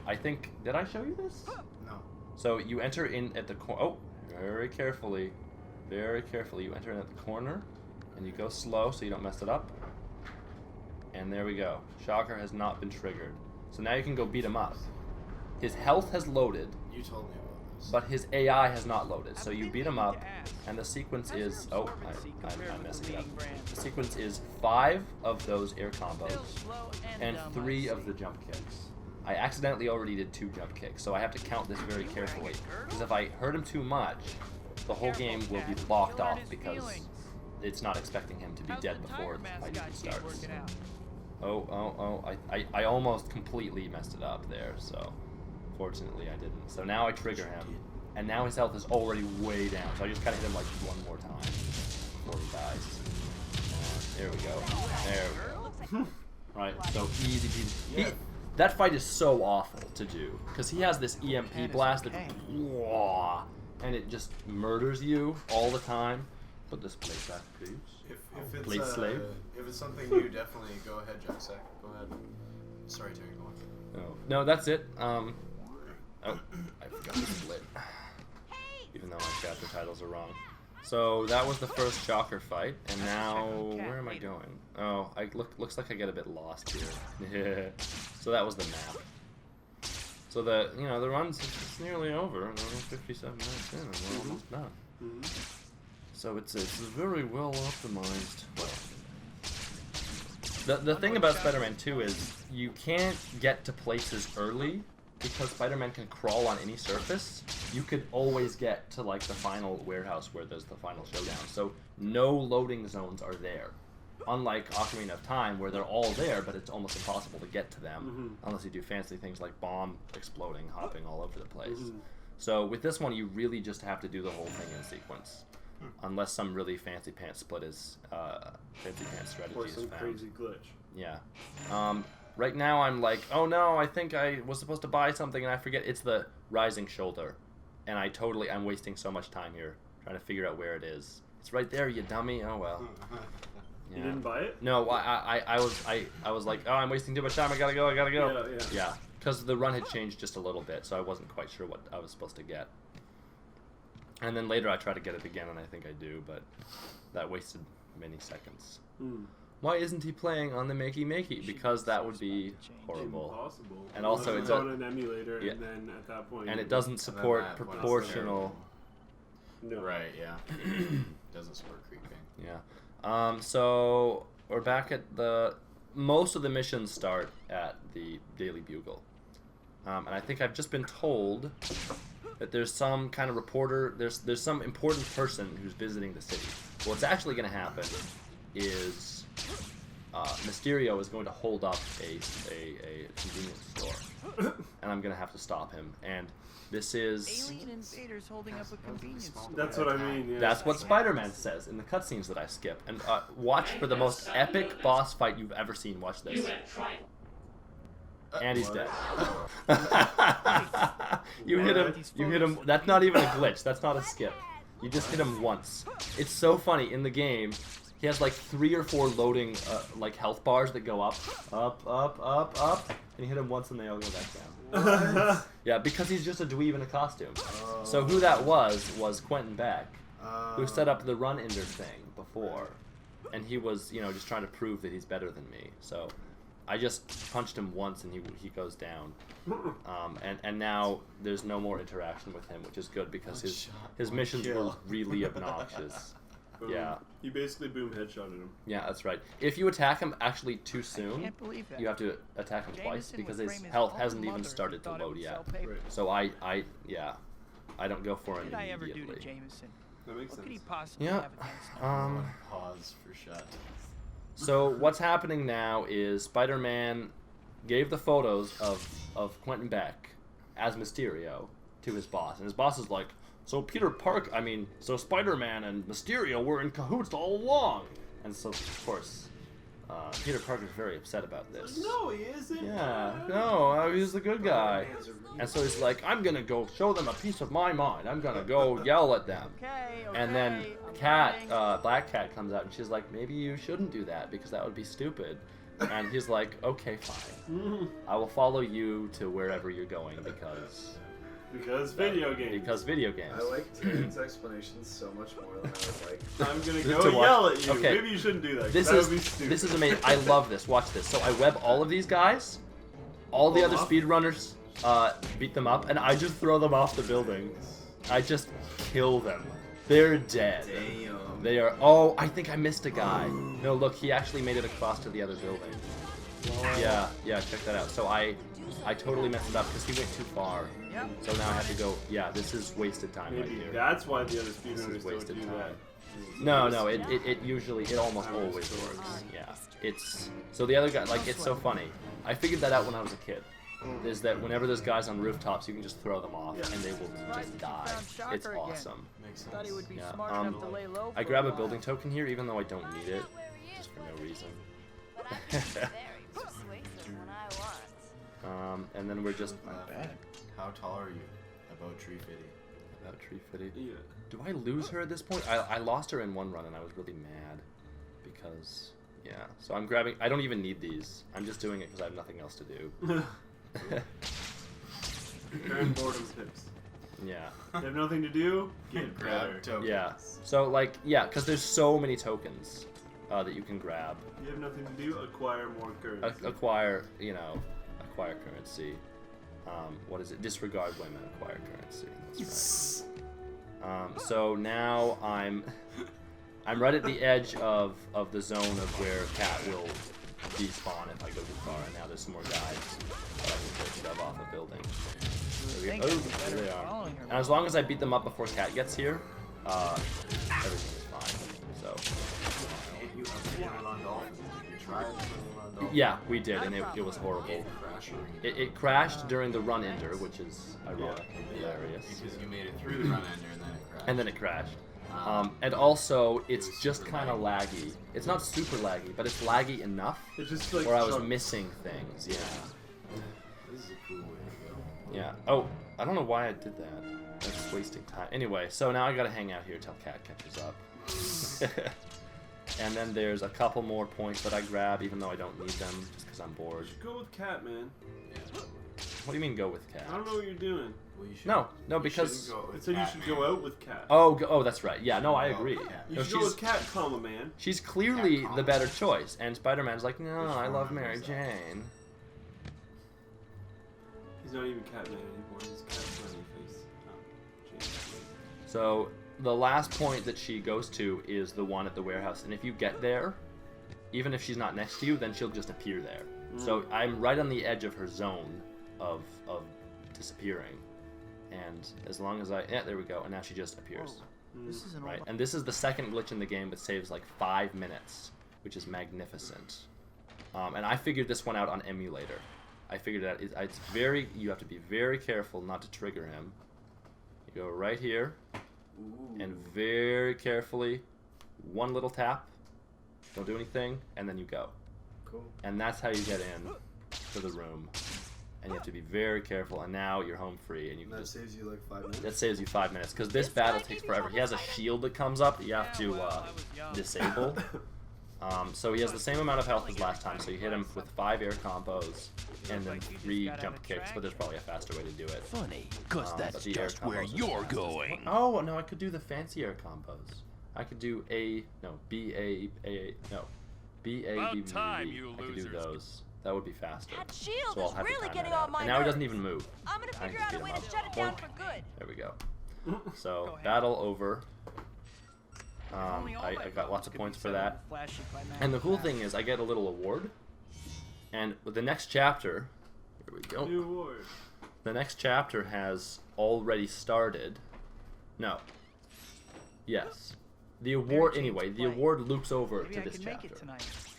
I think, did I show you this? No. So you enter in at the corner. Oh, very carefully. Very carefully. You enter in at the corner, and you go slow so you don't mess it up. And there we go. Shocker has not been triggered. So now you can go beat him up. His health has loaded, You told me about this. but his AI has not loaded. So you beat him up, and the sequence is... Oh, I'm messing it up. The sequence is 5 of those air combos and 3 of the jump kicks. I accidentally already did 2 jump kicks, so I have to count this very carefully. Because if I hurt him too much, the whole game will be locked off because it's not expecting him to be dead before the fight even starts. I almost completely messed it up there, so fortunately I didn't. So now I trigger him, and now his health is already way down, so I just kind of hit him like one more time before he dies. There we go. There we go. Right, so easy peasy. That fight is so awful to do, because he has this EMP blast that, and it just murders you all the time. Put this plate back, please. If it's Plate slave. If it's something new, definitely go ahead, Jack Sack. Go ahead. Sorry, Terry. Go on. No, that's it. Oh, I forgot to split. Even though my chapter titles are wrong. So that was the first Shocker fight, and now where am I going? Oh, looks like I get a bit lost here. So that was the map. So the run's it's nearly over. We're 57 minutes in, and we're almost done. So it's very well optimized. The thing about Spider-Man 2 is you can't get to places early because Spider-Man can crawl on any surface. You could always get to like the final warehouse where there's the final showdown. So no loading zones are there. Unlike Ocarina of Time where they're all there, but it's almost impossible to get to them unless you do fancy things like bomb exploding, hopping all over the place. So with this one, you really just have to do the whole thing in sequence. Unless some really fancy pants split is fancy pants strategy Or is some found. crazy glitch. Yeah. right now I'm like, oh no, I think I was supposed to buy something and I forget it's the rising shoulder. And I'm wasting so much time here trying to figure out where it is. It's right there, you dummy. Oh well. You didn't buy it? No, I was like, oh, I'm wasting too much time. I gotta go. Yeah, because the run had changed just a little bit, so I wasn't quite sure what I was supposed to get. And then later I try to get it again, and I think I do, but that wasted many seconds. Why isn't he playing on the Makey? Because that would be horrible. Impossible. And also it's on an emulator, and then at that point. And it doesn't support proportional. No. Right. Yeah. Doesn't support creeping. Yeah. So we're back at most of the missions start at the Daily Bugle, and I think I've just been told that there's some kind of reporter. There's some important person who's visiting the city. What's actually going to happen is Mysterio is going to hold up a convenience store, and I'm going to have to stop him. And this is Alien invaders holding up a convenience store. That's what I mean. Yeah. That's what Spider-Man says in the cutscenes that I skip. And watch for the most epic boss fight you've ever seen. Watch this. And he's dead. You hit him. That's not even a glitch. That's not a skip. You just hit him once. It's so funny. In the game, he has like 3 or 4 loading like health bars that go up, and you hit him once and they all go back down. Yeah, because he's just a dweeb in a costume. So who that was Quentin Beck, who set up the run ender thing before, and he was, just trying to prove that he's better than me. So I just punched him once and he goes down. And now there's no more interaction with him, which is good because his missions were really obnoxious. Boom. Yeah. You basically boom headshotted him. Yeah, that's right. If you attack him actually too soon, Can't believe that. you have to attack him twice Jameson because would his frame health his hasn't own even mother started if to he thought it load would yet. sell paper. Right. So I don't go for What him did I ever do to immediately. Jameson? That makes What could he sense. possibly Yeah. have against him? Pause for shut. So what's happening now is Spider-Man gave the photos of Quentin Beck as Mysterio to his boss, and his boss is like, so Spider-Man and Mysterio were in cahoots all along. And so, of course, Peter Parker's very upset about this. No, he isn't. Yeah, no, he's the good guy. And so he's like, I'm gonna go show them a piece of my mind. I'm gonna go yell at them. Okay, And then I'm Cat, lying. Black Cat comes out and she's like, maybe you shouldn't do that because that would be stupid. And he's like, okay, fine. I will follow you to wherever you're going because video games. Because video games. I like Terran's explanations so much more than I was like. I'm gonna To go watch- yell at you. Okay. Maybe you shouldn't do that. This that is would be stupid. this is amazing. I love this. Watch this. So I web all of these guys. All the other speedrunners beat them up, and I just throw them off the building. I just kill them. They're dead. Damn. They are. Oh, I think I missed a guy. No, look, he actually made it across to the other building. Yeah, check that out. So I totally messed it up because he went too far. Yep. So now I have to go. Yeah, this is wasted time right Maybe here. that's why the other This speedrunners is don't wasted do time. that. No, it usually, it almost always works. Yeah, it's so the other guy, like, it's so funny. I figured that out when I was a kid. Is that whenever there's guys on rooftops, you can just throw them off and they will just die. It's awesome. Makes sense. Thought he would be Yeah, smart enough to lay low I for grab a while. building token here, even though I don't need it, just for no reason. But I can be very persuasive when I want. And then we're just Not bad. How tall are you? About tree fitty. about tree fitty. Yeah. Do I lose her at this point? I lost her in one run and I was really mad because, yeah. So I'm grabbing, I don't even need these. I'm just doing it because I have nothing else to do. Current boredom tips. Yeah. You have nothing to do? Get Grab better. tokens. Yeah. So, like, yeah, because there's so many tokens that you can grab. You have nothing to do? Acquire more currency. Acquire currency. What is it? Disregard women, acquire currency. That's right. So now I'm right at the edge of the zone of where Cat will despawn if I go too far. And now there's some more guys that I can shove off a building. Think Oh, I'd be better there they are. following her. And as long as I beat them up before Cat gets here, everything is fine. So. Hit you up to Run Dolphin. You tried Run Dolphin. Yeah, we did, and it was horrible. Crashing. It crashed during the run ender, which is ironic and hilarious. Because you made it through the run ender and then it crashed. And then it crashed. And also, it's just kind of laggy. It's not super laggy, but it's laggy enough It's just like where I was chunks. missing things. Yeah. This is a cool way to go. Yeah. Oh, I don't know why I did that. That's wasting time. Anyway, so now I gotta hang out here till Cat catches up. And then there's a couple more points that I grab, even though I don't need them, just because I'm bored. Go with Cat, man. What do you mean go with Cat? I don't know what you're doing. Well, you should, No, because... It said you should go out with Cat. Oh, that's right. Yeah, no, I agree. You No, should go with Cat, comma, man. She's clearly the better choice, and Spider-Man's like, no, I love Mary Jane. He's not even Catman anymore. He's Cat Funny Face. James. So the last point that she goes to is the one at the warehouse, and if you get there, even if she's not next to you, then she'll just appear there. So I'm right on the edge of her zone of disappearing, and as long as there we go, and now she just appears. This is an Right, and this is the second glitch in the game that saves like 5 minutes, which is magnificent. And I figured this one out on emulator. I figured out it's very, you have to be very careful not to trigger him. You go right here, and very carefully, one little tap, don't do anything, and then you go. Cool. And that's how you get in to the room. And you have to be very careful, and now you're home free, and you can That just... saves you like 5 minutes. That saves you 5 minutes, because this battle takes forever. He has a shield that comes up that you have to disable. So he has the same amount of health as last time, so you hit him with 5 air combos, and then 3 jump kicks, but there's probably a faster way to do it. Funny, cause But that's the air just where combos are you're the fastest. going. Oh, no, I could do the fancy air combos. I could do B, A, B, time, you I could do losers. those. That would be faster. That shield So I'll is have to really time getting that on out. my And now he doesn't nerves. even move. I'm gonna I figure can out a beat way him to up. shut it down Boink. for good. There we go. So, battle over. I got lots of points for that. And the cool thing is I get a little award. And with the next chapter, here we go. New award. The next chapter has already started. No. Yes. The award, anyway, the award loops over to this chapter.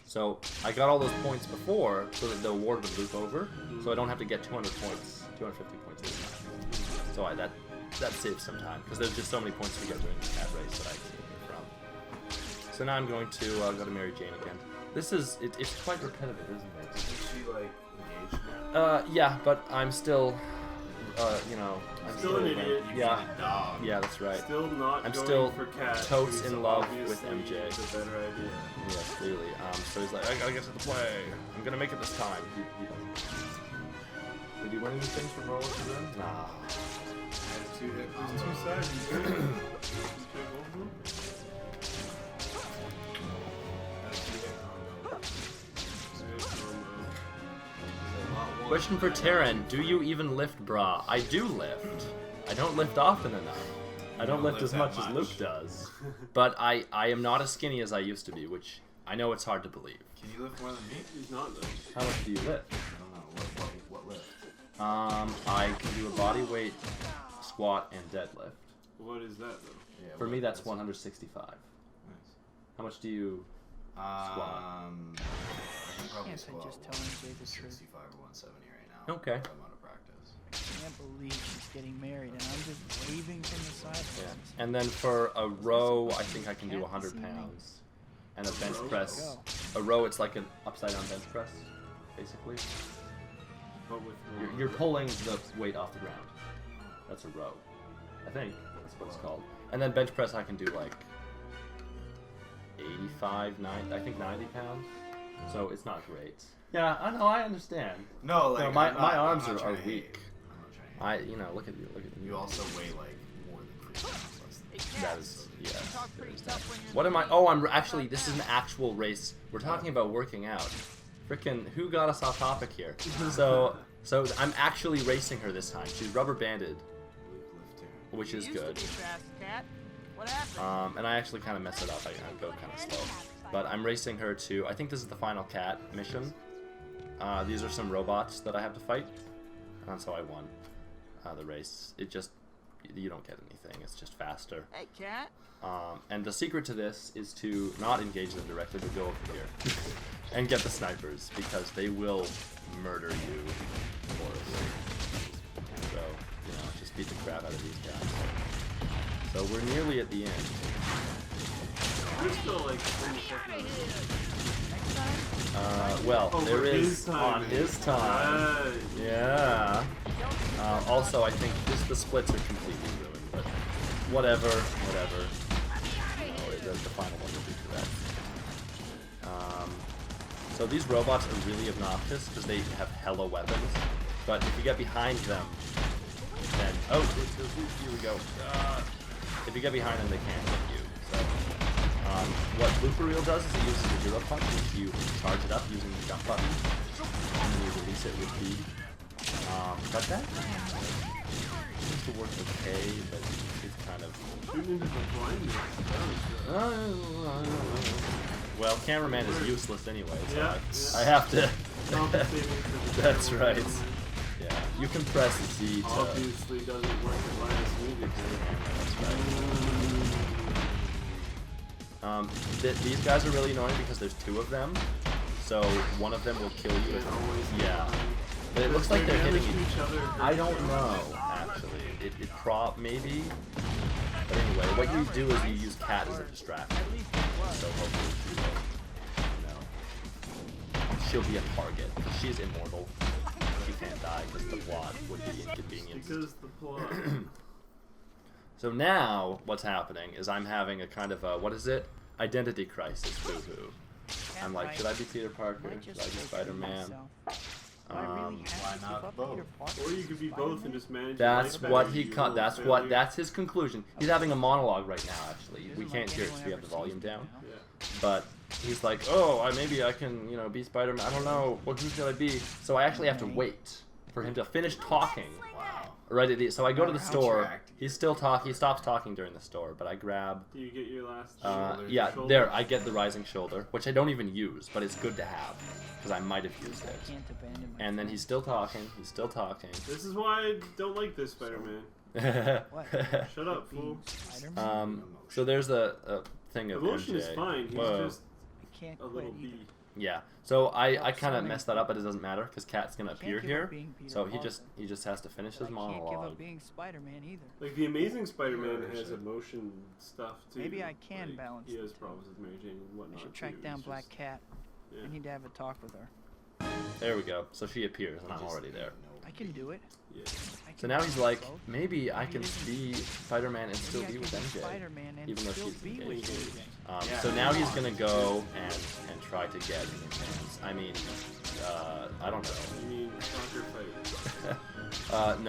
So I got all those points before so that the award would loop over, so I don't have to get 200 points, 250 points this time. So that saves some time, because there's just so many points to get during the cat race that I came here from. So now I'm going to go to Mary Jane again. This is, it's quite repetitive, isn't it? Is she like engaged now? Yeah, but I'm still, you know, I'm Still an idiot. Yeah, Dog. yeah, that's right. Still not I'm going still for Cat. totes who's in love with obviously MJ. The better idea. Yes, clearly. So he's like, I gotta get to the play. I'm gonna make it this time. He doesn't. Did he win anything for Roller to win? Nah. I had 2 hit There's combos. 2 sides. You good? You good, Wolfman? I had a 2 hit combo. Question for Taryn: do you even lift, brah? I do lift. I don't lift often enough. I don't lift as much as Luke does. But I am not as skinny as I used to be, which I know it's hard to believe. Can you lift more than me? He's not though. How much do you lift? I don't know. What lift? I can do a body weight squat and deadlift. What is that though? Yeah, For me, that's 165. Nice. How much do you squat? I can probably Can't I squat just tell MJ the truth? 165 or 170 right now. Okay. I'm out of practice. I can't believe she's getting married, and I'm just waving from the sidelines. Yeah. And then for a row, I think I can do 100 pounds. And a bench press. A row, it's like an upside down bench press, basically. But with You're pulling the weight off the ground. That's a row. I think that's what it's called. And then bench press, I can do like 85, 90, I think 90 pounds. So it's not great. Yeah, I know, I understand. No, like No, my I'm not arms trying are to weak. hate. I'm not trying to hate. You know, look at you. You also weigh like more than 3 pounds less than me. That is, yeah. That is that. What am I? Oh, I'm actually. This is an actual race. We're talking about working out. Frickin', who got us off topic here? So I'm actually racing her this time. She's rubber banded, which is good. And I actually kind of mess it up. I go kind of slow. But I'm racing her to. I think this is the final cat mission. These are some robots that I have to fight, and that's how I won the race. It just. You don't get anything. It's just faster. Hey, cat. And the secret to this is to not engage them directly, but go over here and get the snipers, because they will murder you horribly. So, you know, just beat the crap out of these guys. So we're nearly at the end. There's still like 30 seconds. Well, Oh, there for is his time, on man. his time. Right. Yeah. Also, I think the splits are completely ruined, but whatever. Oh, the final one will be correct. So these robots are really obnoxious because they have hella weapons, but if you get behind them, then here we go. If you get behind them, they can't hit you. So what BluePerReel does is it uses the hero punch, which you charge it up using the jump button, and then you release it with B. But that seems to work okay, but it's kind of... Shooting into the blindness. Well, cameraman is useless anyway, so Yeah, I have to... Compensating for the That's camera. right. Yeah, you can press Z to... Obviously doesn't work in minus movie. That's right. These guys are really annoying because there's two of them, so one of them will kill you. Yeah. But it looks like they're hitting each other. I don't know, actually. It maybe. But anyway, what you do is you use Cat as a distraction. So hopefully she'll be a target. She's immortal. She can't die because the plot would be inconvenienced. Because the plot. So now, what's happening is I'm having a kind of a, what is it? Identity crisis, boo-hoo. I'm like, should I be Peter Parker? Should I be Spider-Man? Why not both? Or you could be both and just manage. That's what he cut. That's his conclusion. He's having a monologue right now. Actually, we can't hear it because we have the volume down. Yeah. But he's like, oh, maybe I can, be Spider-Man. I don't know. Who should I be? So I actually have to wait for him to finish talking. Wow. Right. So I go to the store. He's still talking. He stops talking during the store, but I grab. Do you get your last? Yeah, shoulder? there. I get the rising shoulder, which I don't even use, but it's good to have because I might have used it. And then he's still talking. He's still talking. This is why I don't like this Spider-Man. Shut up, fool. So there's a thing of Emotion MJ. is fine. He's just a little bee. Yeah. So I kind of messed that up, but it doesn't matter because Cat's gonna appear here. So he just has to finish his monologue. I can't give up being Spider-Man either. Like the Amazing Spider-Man has emotion stuff too. Maybe I can balance. He has problems with Mary Jane and whatnot. I should track down Black Cat. I need to have a talk with her. There we go. So she appears, and I'm already there. I can do it. Yeah. So now he's like, maybe I can be Spider-Man and still be with MJ, even though she's engaged. So now he's gonna go and try to get in his hands. I mean, I don't know. You mean soccer fight?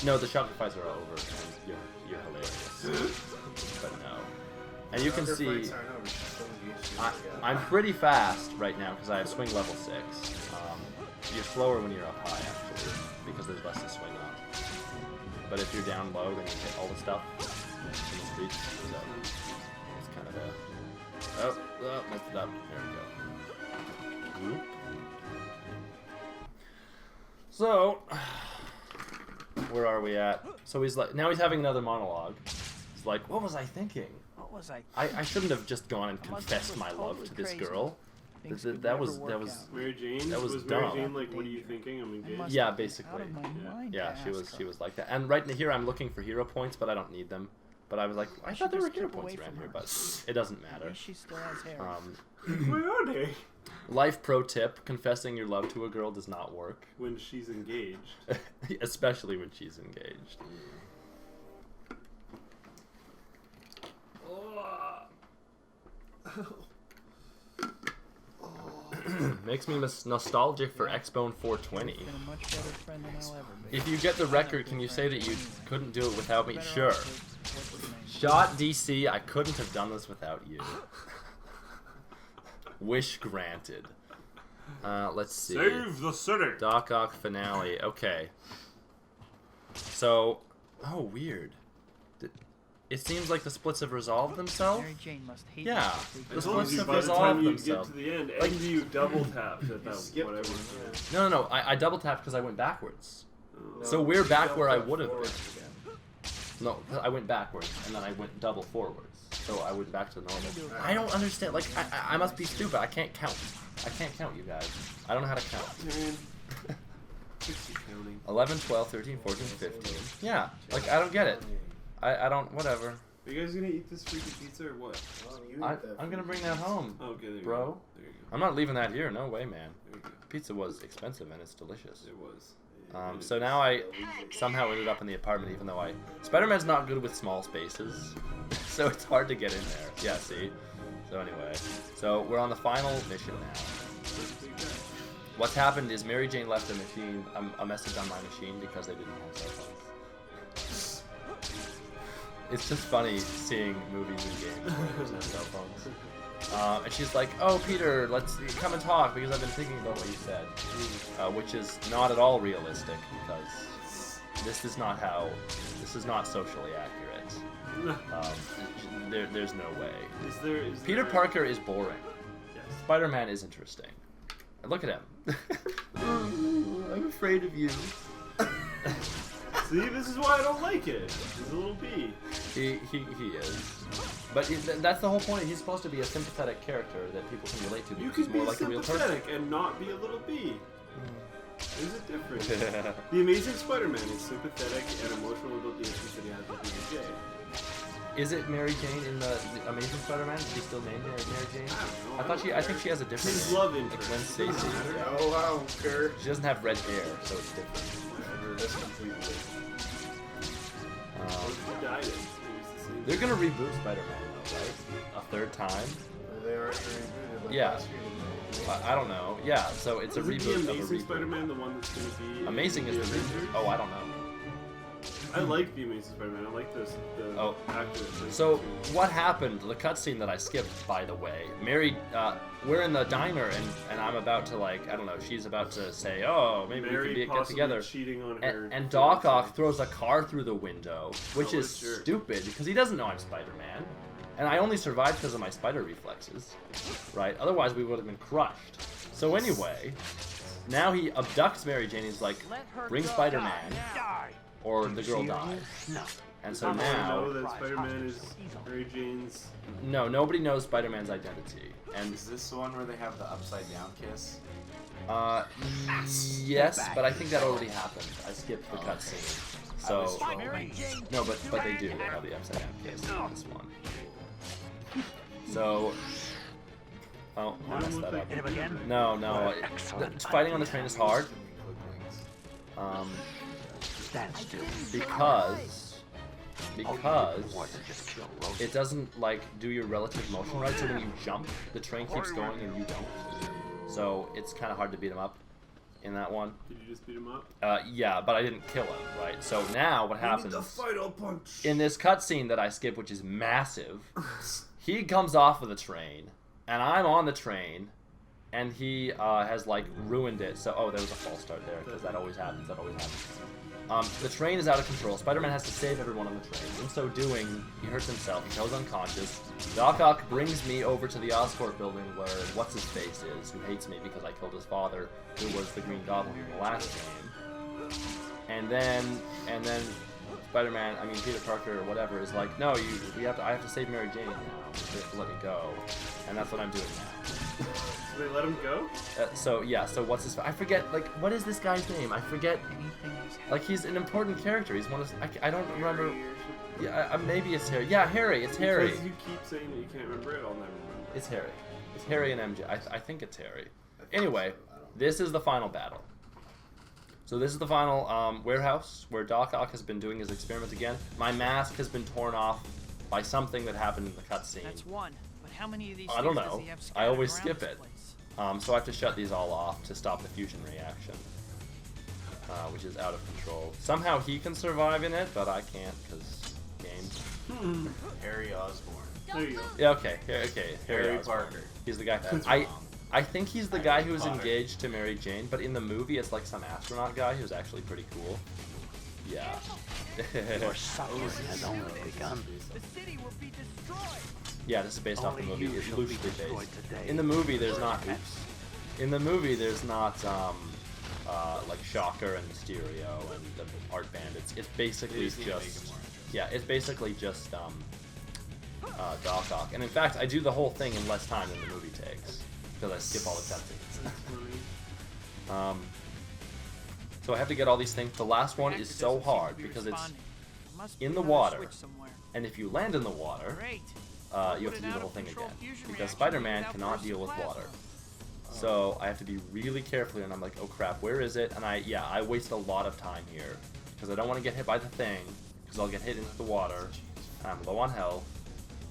No, the soccer fights are over, and you're hilarious. But no, and you can see I'm pretty fast right now because I have swing level 6. You're slower when you're up high, actually, because there's less to swing on. But if you're down low, then you hit all the stuff in the streets. So it's kind of a... Oh, messed it up. There we go. Whoop. So, where are we at? So he's like, now he's having another monologue. He's like, what was I thinking? What was I? I shouldn't have just gone and confessed my love to this girl. That was Mary Jane. That was Mary dumb. Jane like, what are you thinking? I'm engaged. Yeah, basically. Yeah, she was like that. And right here, I'm looking for hero points, but I don't need them. But I was like, I thought there were hero points around here, but it doesn't matter. She still has hair. Where are they? Life pro tip: confessing your love to a girl does not work. When she's engaged. Especially when she's engaged. Makes me nostalgic for Xbone 420. If you get the record, can you say that you couldn't do it without me? Sure. Shot DC, I couldn't have done this without you. Wish granted. Let's see. Save the city. Doc Ock finale. Okay. So, oh, weird. It seems like the splits have resolved themselves. Mary Jane must hate Yeah, the splits have By the resolved time you themselves. get to the end, Like, and you double tapped at that whatever. No. I double tapped because I went backwards. So we're back where I would have been. No, I went backwards and then I went double forwards. So I went back to normal. I don't understand. Like I must be stupid. I can't count. I can't count, you guys. I don't know how to count. 11, 12, 13, 14, 15. Yeah, like I don't get it. I don't. Whatever. Are you guys gonna eat this freaking pizza or what? I'm gonna bring that home. Oh, okay, there you bro. go. There you go. I'm not leaving that here. No way, man. There you go. Pizza was expensive and it's delicious. It was. So now I somehow ended up in the apartment, even though Spider-Man's not good with small spaces, so it's hard to get in there. Yeah, see? So anyway, so we're on the final mission now. What's happened is Mary Jane left a message on my machine because they didn't have cell phones. It's just funny seeing movies and games where there's no cell phones. And she's like, "Oh, Peter, let's come and talk because I've been thinking about what you said," which is not at all realistic because this is not socially accurate. There's no way. Is Peter there... Parker is boring. Yes. Spider-Man is interesting. And look at him. I'm afraid of you. See, this is why I don't like it. He's a little bee. He is. But that's the whole point. He's supposed to be a sympathetic character that people can relate to because You he's could more be like a real person. sympathetic and not be a little bee. There's a difference. The Amazing Spider-Man is sympathetic and emotional about the issues that he has with Mary Jane. Is it Mary Jane in the Amazing Spider-Man? Is she still named Mary Jane? I don't know. I think she has a different His name. love Like interest. Gwen Stacy. Oh, I don't care. She doesn't have red hair, so it's different. That's completely. He died. It was the same. They're gonna reboot Spider-Man though, right? A third time? They already rebooted like Yeah. last year, didn't they? I don't know. Yeah, so it's a Is it reboot the of a Amazing reboot. Spider-Man the one that's going to be Amazing in is the Avengers? reboot. Oh, I don't know. I like the Amazing Spider-Man. I like the actor that plays So him, too. what happened? The cutscene that I skipped, by the way. We're in the diner and I'm about to I don't know. She's about to say, "Oh, maybe Mary we can get possibly together." cheating on her. And Doc Ock throws a car through the window, which Oh, is sure. stupid because he doesn't know I'm Spider-Man, and I only survived because of my spider reflexes, right? Otherwise, we would have been crushed. So anyway, now he abducts Mary Jane. He's like, "Bring Spider-Man, or the girl dies." And so I now, know that Spider-Man is Mary Jane's. no, nobody knows Spider-Man's identity. And Is this the one where they have the upside down kiss? yes, but I think that already happened. I skipped the cutscene. So no, but they do. They have the upside down kiss in this one. So, oh, I messed that up. No. Fighting on the train is hard. Because it doesn't do your relative motion right. So when you jump, the train keeps going and you don't. So it's kind of hard to beat him up in that one. Did you just beat him up? Yeah, but I didn't kill him, right? So now what happens in this cutscene that I skipped, which is massive, he comes off of the train, and I'm on the train, and he has ruined it. So there was a false start there because that always happens. The train is out of control. Spider-Man has to save everyone on the train. In so doing, he hurts himself. He goes unconscious. Doc Ock brings me over to the Oscorp building where what's-his-face is, who hates me because I killed his father, who was the Green Goblin in the last game. And then Spider-Man, Peter Parker or whatever, is like, "No, I have to save Mary Jane now. You have to let me go." And that's what I'm doing now. So they let him go? So what's his? I forget. What is this guy's name? I forget. He's an important character. He's one of. I don't remember. Yeah, maybe it's Harry. Yeah, Harry. It's Harry. Because you keep saying that you can't remember it, I'll never remember. It's Harry. It's Harry and MJ. I think it's Harry. Anyway, this is the final battle. So this is the final warehouse where Doc Ock has been doing his experiment again. My mask has been torn off by something that happened in the cutscene. That's one. But how many of these I don't things does know. he have I scattered always around skip this it. place? So I have to shut these all off to stop the fusion reaction, which is out of control. Somehow he can survive in it, but I can't because games. Harry Osborn. There you go. Yeah, okay. Harry Osborn. Parker. He's the guy. That's I think he's the guy who's Potter. engaged to Mary Jane, but in the movie it's some astronaut guy who's actually pretty cool. Yeah. Your suffering has only begun. The city will be destroyed. Yeah, this is based off the Only movie. you It's shall be loosely destroyed based. today. In the movie, there's not. Oops. In the movie, there's not Shocker and Mysterio and the Art Bandits. It's basically They just need to make it just more interesting. yeah. It's basically just Doc Ock. And in fact, I do the whole thing in less time than the movie takes because I skip all the cutscenes. So I have to get all these things. The last one is so hard because it's in the water, and if you land in the water, you have to do the whole thing again, because Spider-Man cannot deal with water. So I have to be really careful, and I'm like, oh crap, where is it? And I waste a lot of time here, because I don't want to get hit by the thing, because I'll get hit into the water. I'm low on health,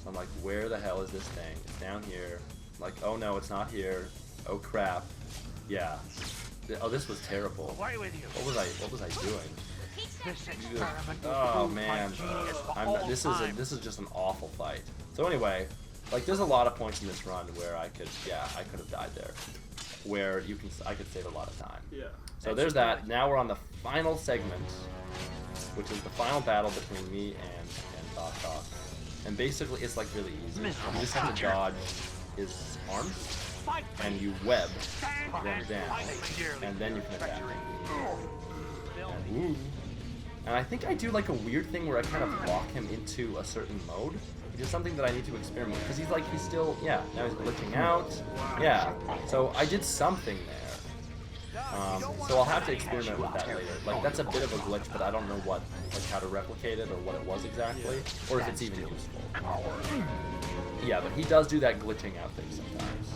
so I'm like, where the hell is this thing? It's down here. I'm like, oh no, it's not here. Oh crap. Yeah. Oh, this was terrible. What was I doing? Oh man, this is just an awful fight. So anyway, like there's a lot of points in this run where I could have died there, where I could save a lot of time. Yeah. So there's that. Now we're on the final segment, which is the final battle between me and Doc Ock. And basically, it's like really easy. You just have to dodge his arms, and you web them down, and then you can attack him. And I think I do like a weird thing where I kind of lock him into a certain mode, which is something that I need to experiment with, because he's still, now he's glitching out. Yeah, so I did something there. So I'll have to experiment with that later. Like, that's a bit of a glitch, but I don't know how to replicate it or what it was exactly, or if it's even useful. Yeah, but he does do that glitching out thing sometimes.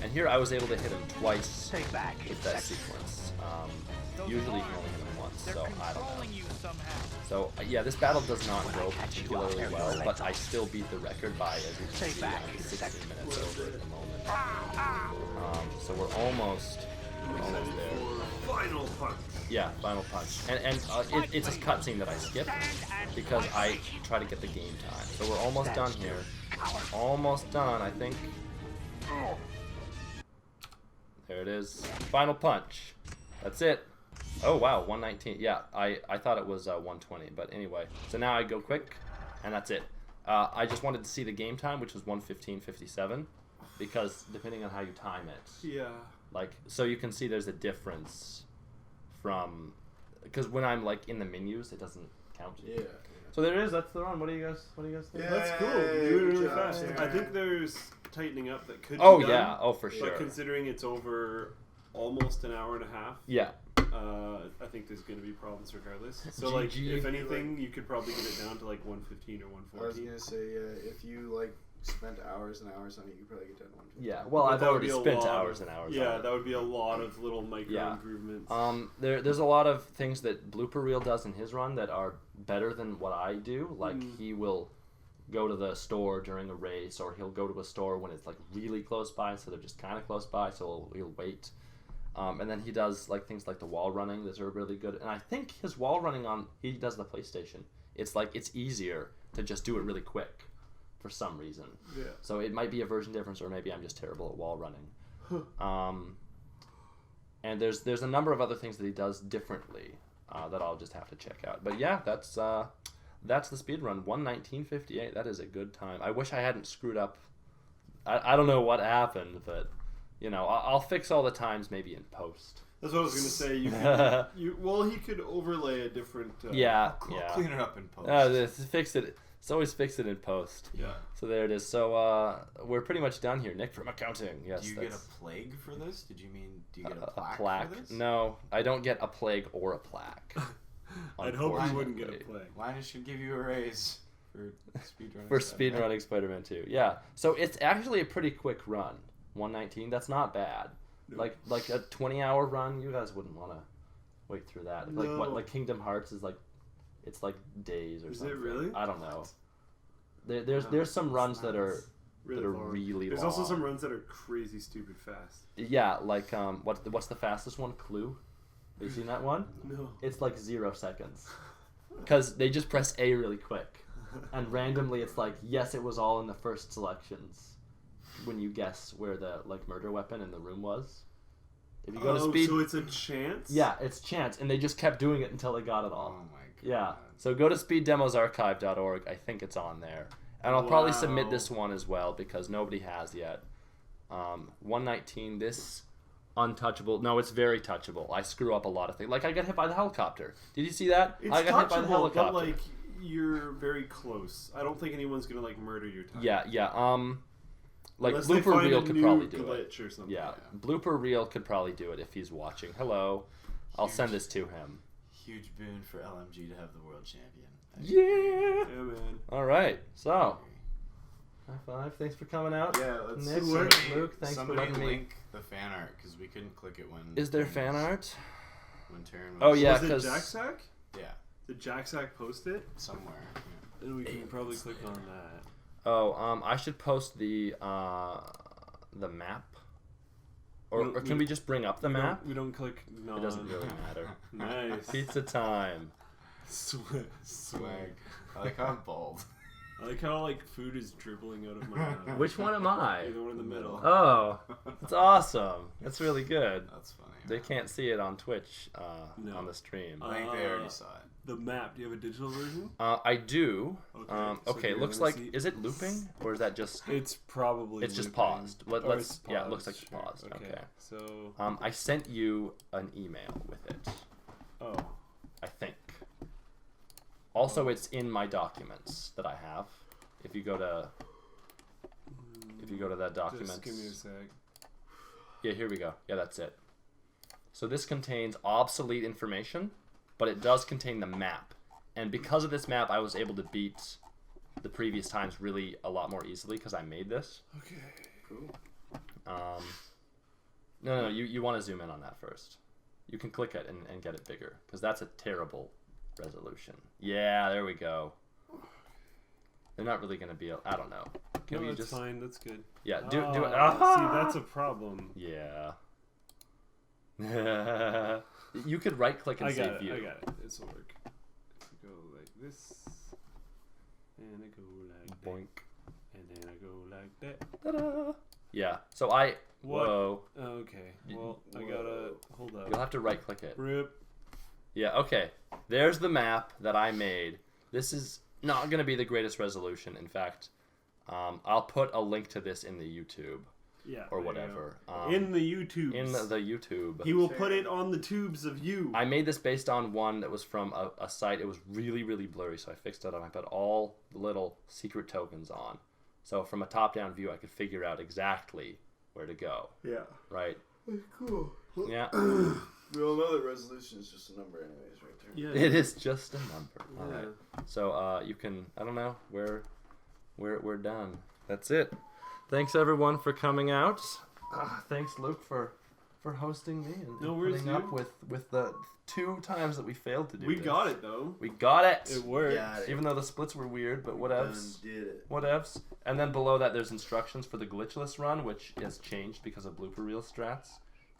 And here I was able to hit him twice with that sequence. Usually you can only hit him once, so I don't know. So yeah, this battle does not go particularly well, but I still beat the record by, as you can see, 16 minutes over at the moment. So we're almost there. Final punch. Yeah, final punch. And it's a cutscene that I skipped because I try to get the game time. So we're almost done here. Almost done, I think. There it is. Final punch. That's it. Oh wow, 119. Yeah, I thought it was 120, but anyway. So now I go quick, and that's it. I just wanted to see the game time, which was 1:15:57, because depending on how you time it. Yeah. Like, so you can see there's a difference from, because when I'm like in the menus, it doesn't count. Yeah. So there it is. That's the run. What do you guys think? Yeah, that's cool. You did it really fast. Yeah. I think there's tightening up that could. Oh be done, yeah. Oh for sure. But considering it's over almost an hour and a half. Yeah. I think there's going to be problems regardless. So like, if anything, you could probably get it down to like 115 or 114. I was gonna say, if you like spent hours and hours on it, you could probably get down to 115. Yeah. Well, But I've that would already be a spent lot hours of- and hours. Yeah, on it. that would be a lot of little micro improvements. There's a lot of things that BluePerReel does in his run that are better than what I do. Like he will go to the store during a race, or he'll go to a store when it's like really close by instead of just kind of close by. So he'll wait. And then he does like things like the wall running that are really good. And I think his wall running he does the PlayStation. It's like it's easier to just do it really quick for some reason. Yeah. So it might be a version difference, or maybe I'm just terrible at wall running. And there's a number of other things that he does differently that I'll just have to check out. But yeah, that's the speed run, 1:19:58. That is a good time. I wish I hadn't screwed up. I don't know what happened, but you know, I'll fix all the times maybe in post. That's what I was going to say. He could overlay a different. Clean it up in post. Fix it. It's always fix it in post. Yeah. So there it is. So we're pretty much done here. Nick from accounting. Yes. Do you get a plague for this? Do you get a plaque, plaque for this? No, I don't get a plague or a plaque. I'd hope you wouldn't get a plague. Linus should give you a raise for speedrunning. For speedrunning Spider-Man 2. Yeah. So it's actually a pretty quick run. 119. That's not bad. No. Like a 20-hour run, you guys wouldn't want to wait through that. No. Like what? Like Kingdom Hearts is like, it's like days or something. Is it really? I don't know. There's some runs that are really There's long. also some runs that are crazy stupid fast. Yeah, like what's the fastest one? Clue. Have you seen that one? No. It's like 0 seconds. Because they just press A really quick, and randomly it's like, yes, it was all in the first selections. When you guess where the murder weapon in the room was. If you go to speed, so it's a chance? Yeah, it's chance, and they just kept doing it until they got it all. Oh my god. Yeah. So go to speeddemosarchive.org. I think it's on there. And I'll probably submit this one as well because nobody has yet. 119, this untouchable. No, it's very touchable. I screw up a lot of things. Like I got hit by the helicopter. Did you see that? It's I got hit by the touchable, helicopter. but like you're very close. I don't think anyone's gonna like murder your time. Yeah. Like Unless they find BluePerReel a could new probably do glitch it. or something. Yeah, BluePerReel could probably do it if he's watching. Hello, I'll send this to him. Huge boon for LMG to have the world champion. Yeah. Yeah, man. All right. So, high five. Thanks for coming out. Yeah, let's Nick, Luke, thanks for letting me. link the fan art because we couldn't click it when. Is there fan art? When Taryn was. Oh yeah, Was it because Jack Sack? Yeah, Did Jack Sack post it? somewhere. Yeah. And we can probably click on that. Oh, I should post the map, or can we just bring up the map? We don't click. No, It doesn't really matter. Nice. Pizza time. Swag. I like how I'm bald. I like how like food is dribbling out of my mouth. Which one am I? The one in the middle. Oh, that's awesome. That's really good. That's funny. They can't see it on Twitch No. on the stream. I think they already saw it. The map. Do you have a digital version? I do. Okay, so Okay, here, it looks let like. me see. Is it looping or is that just? It's probably. It's just looping. paused. Or Let's. it's Yeah, it looks like paused, it's sure. paused. Okay. So. I sent you an email with it. Oh. I think. Also, it's in my documents that I have. If you go to that documents. Just give me a sec. Yeah, here we go. Yeah, that's it. So this contains obsolete information, but it does contain the map. And because of this map, I was able to beat the previous times really a lot more easily because I made this. Okay. Cool. No, you want to zoom in on that first. You can click it and get it bigger because that's a terrible resolution. Yeah, there we go. They're not really going to be, I don't know. Can we that's just... fine. That's good. Yeah, do it. See, Ah! that's a problem. Yeah. You could right click and I save got it. view. I got it. This will work. Go like this, and I go like Boink. that, and then I go like that. Ta-da! Yeah. So I. What? Whoa. Okay. Well, I gotta hold up. You'll have to right click it. Rip. Yeah. Okay. There's the map that I made. This is not gonna be the greatest resolution. In fact, I'll put a link to this in the YouTube. Yeah. Or there you whatever. go. In the YouTube. In the YouTube. He will put it on the tubes of you. I made this based on one that was from a site. It was really, really blurry, so I fixed it and I put all the little secret tokens on. So from a top-down view, I could figure out exactly where to go. Yeah. Right? Cool. Yeah. We all know that resolution is just a number anyways, right there. Yeah. It is just a number. Yeah. All right. So you can, I don't know, we're done. That's it. Thanks everyone for coming out. Thanks Luke for hosting me and No worries, putting up with the 2 times that we failed to do We this. got it though. We got it. It worked. Got it. Even though the splits were weird, but whatevs. Did it. Whatevs. And then below that there's instructions for the glitchless run, which has changed because of BluePerReel strats.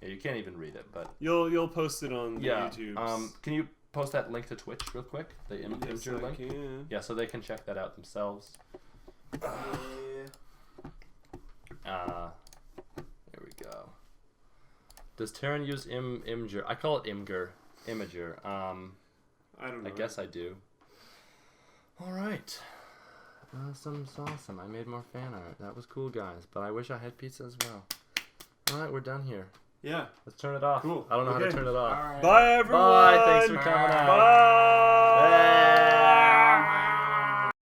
Yeah, you can't even read it, but You'll post it on the yeah. YouTube. Can you post that link to Twitch real quick? The yes, Imager I link? can. Yeah, so they can check that out themselves. There we go. Does Taryn use Imager? I call it Imager. I don't know. I guess I do. All right. Awesome. I made more fan art. That was cool, guys. But I wish I had pizza as well. All right, we're done here. Yeah. Let's turn it off. Cool. I don't know how to Okay. turn it off. All right. Bye everyone. Bye. Thanks for coming out. Bye. Hey.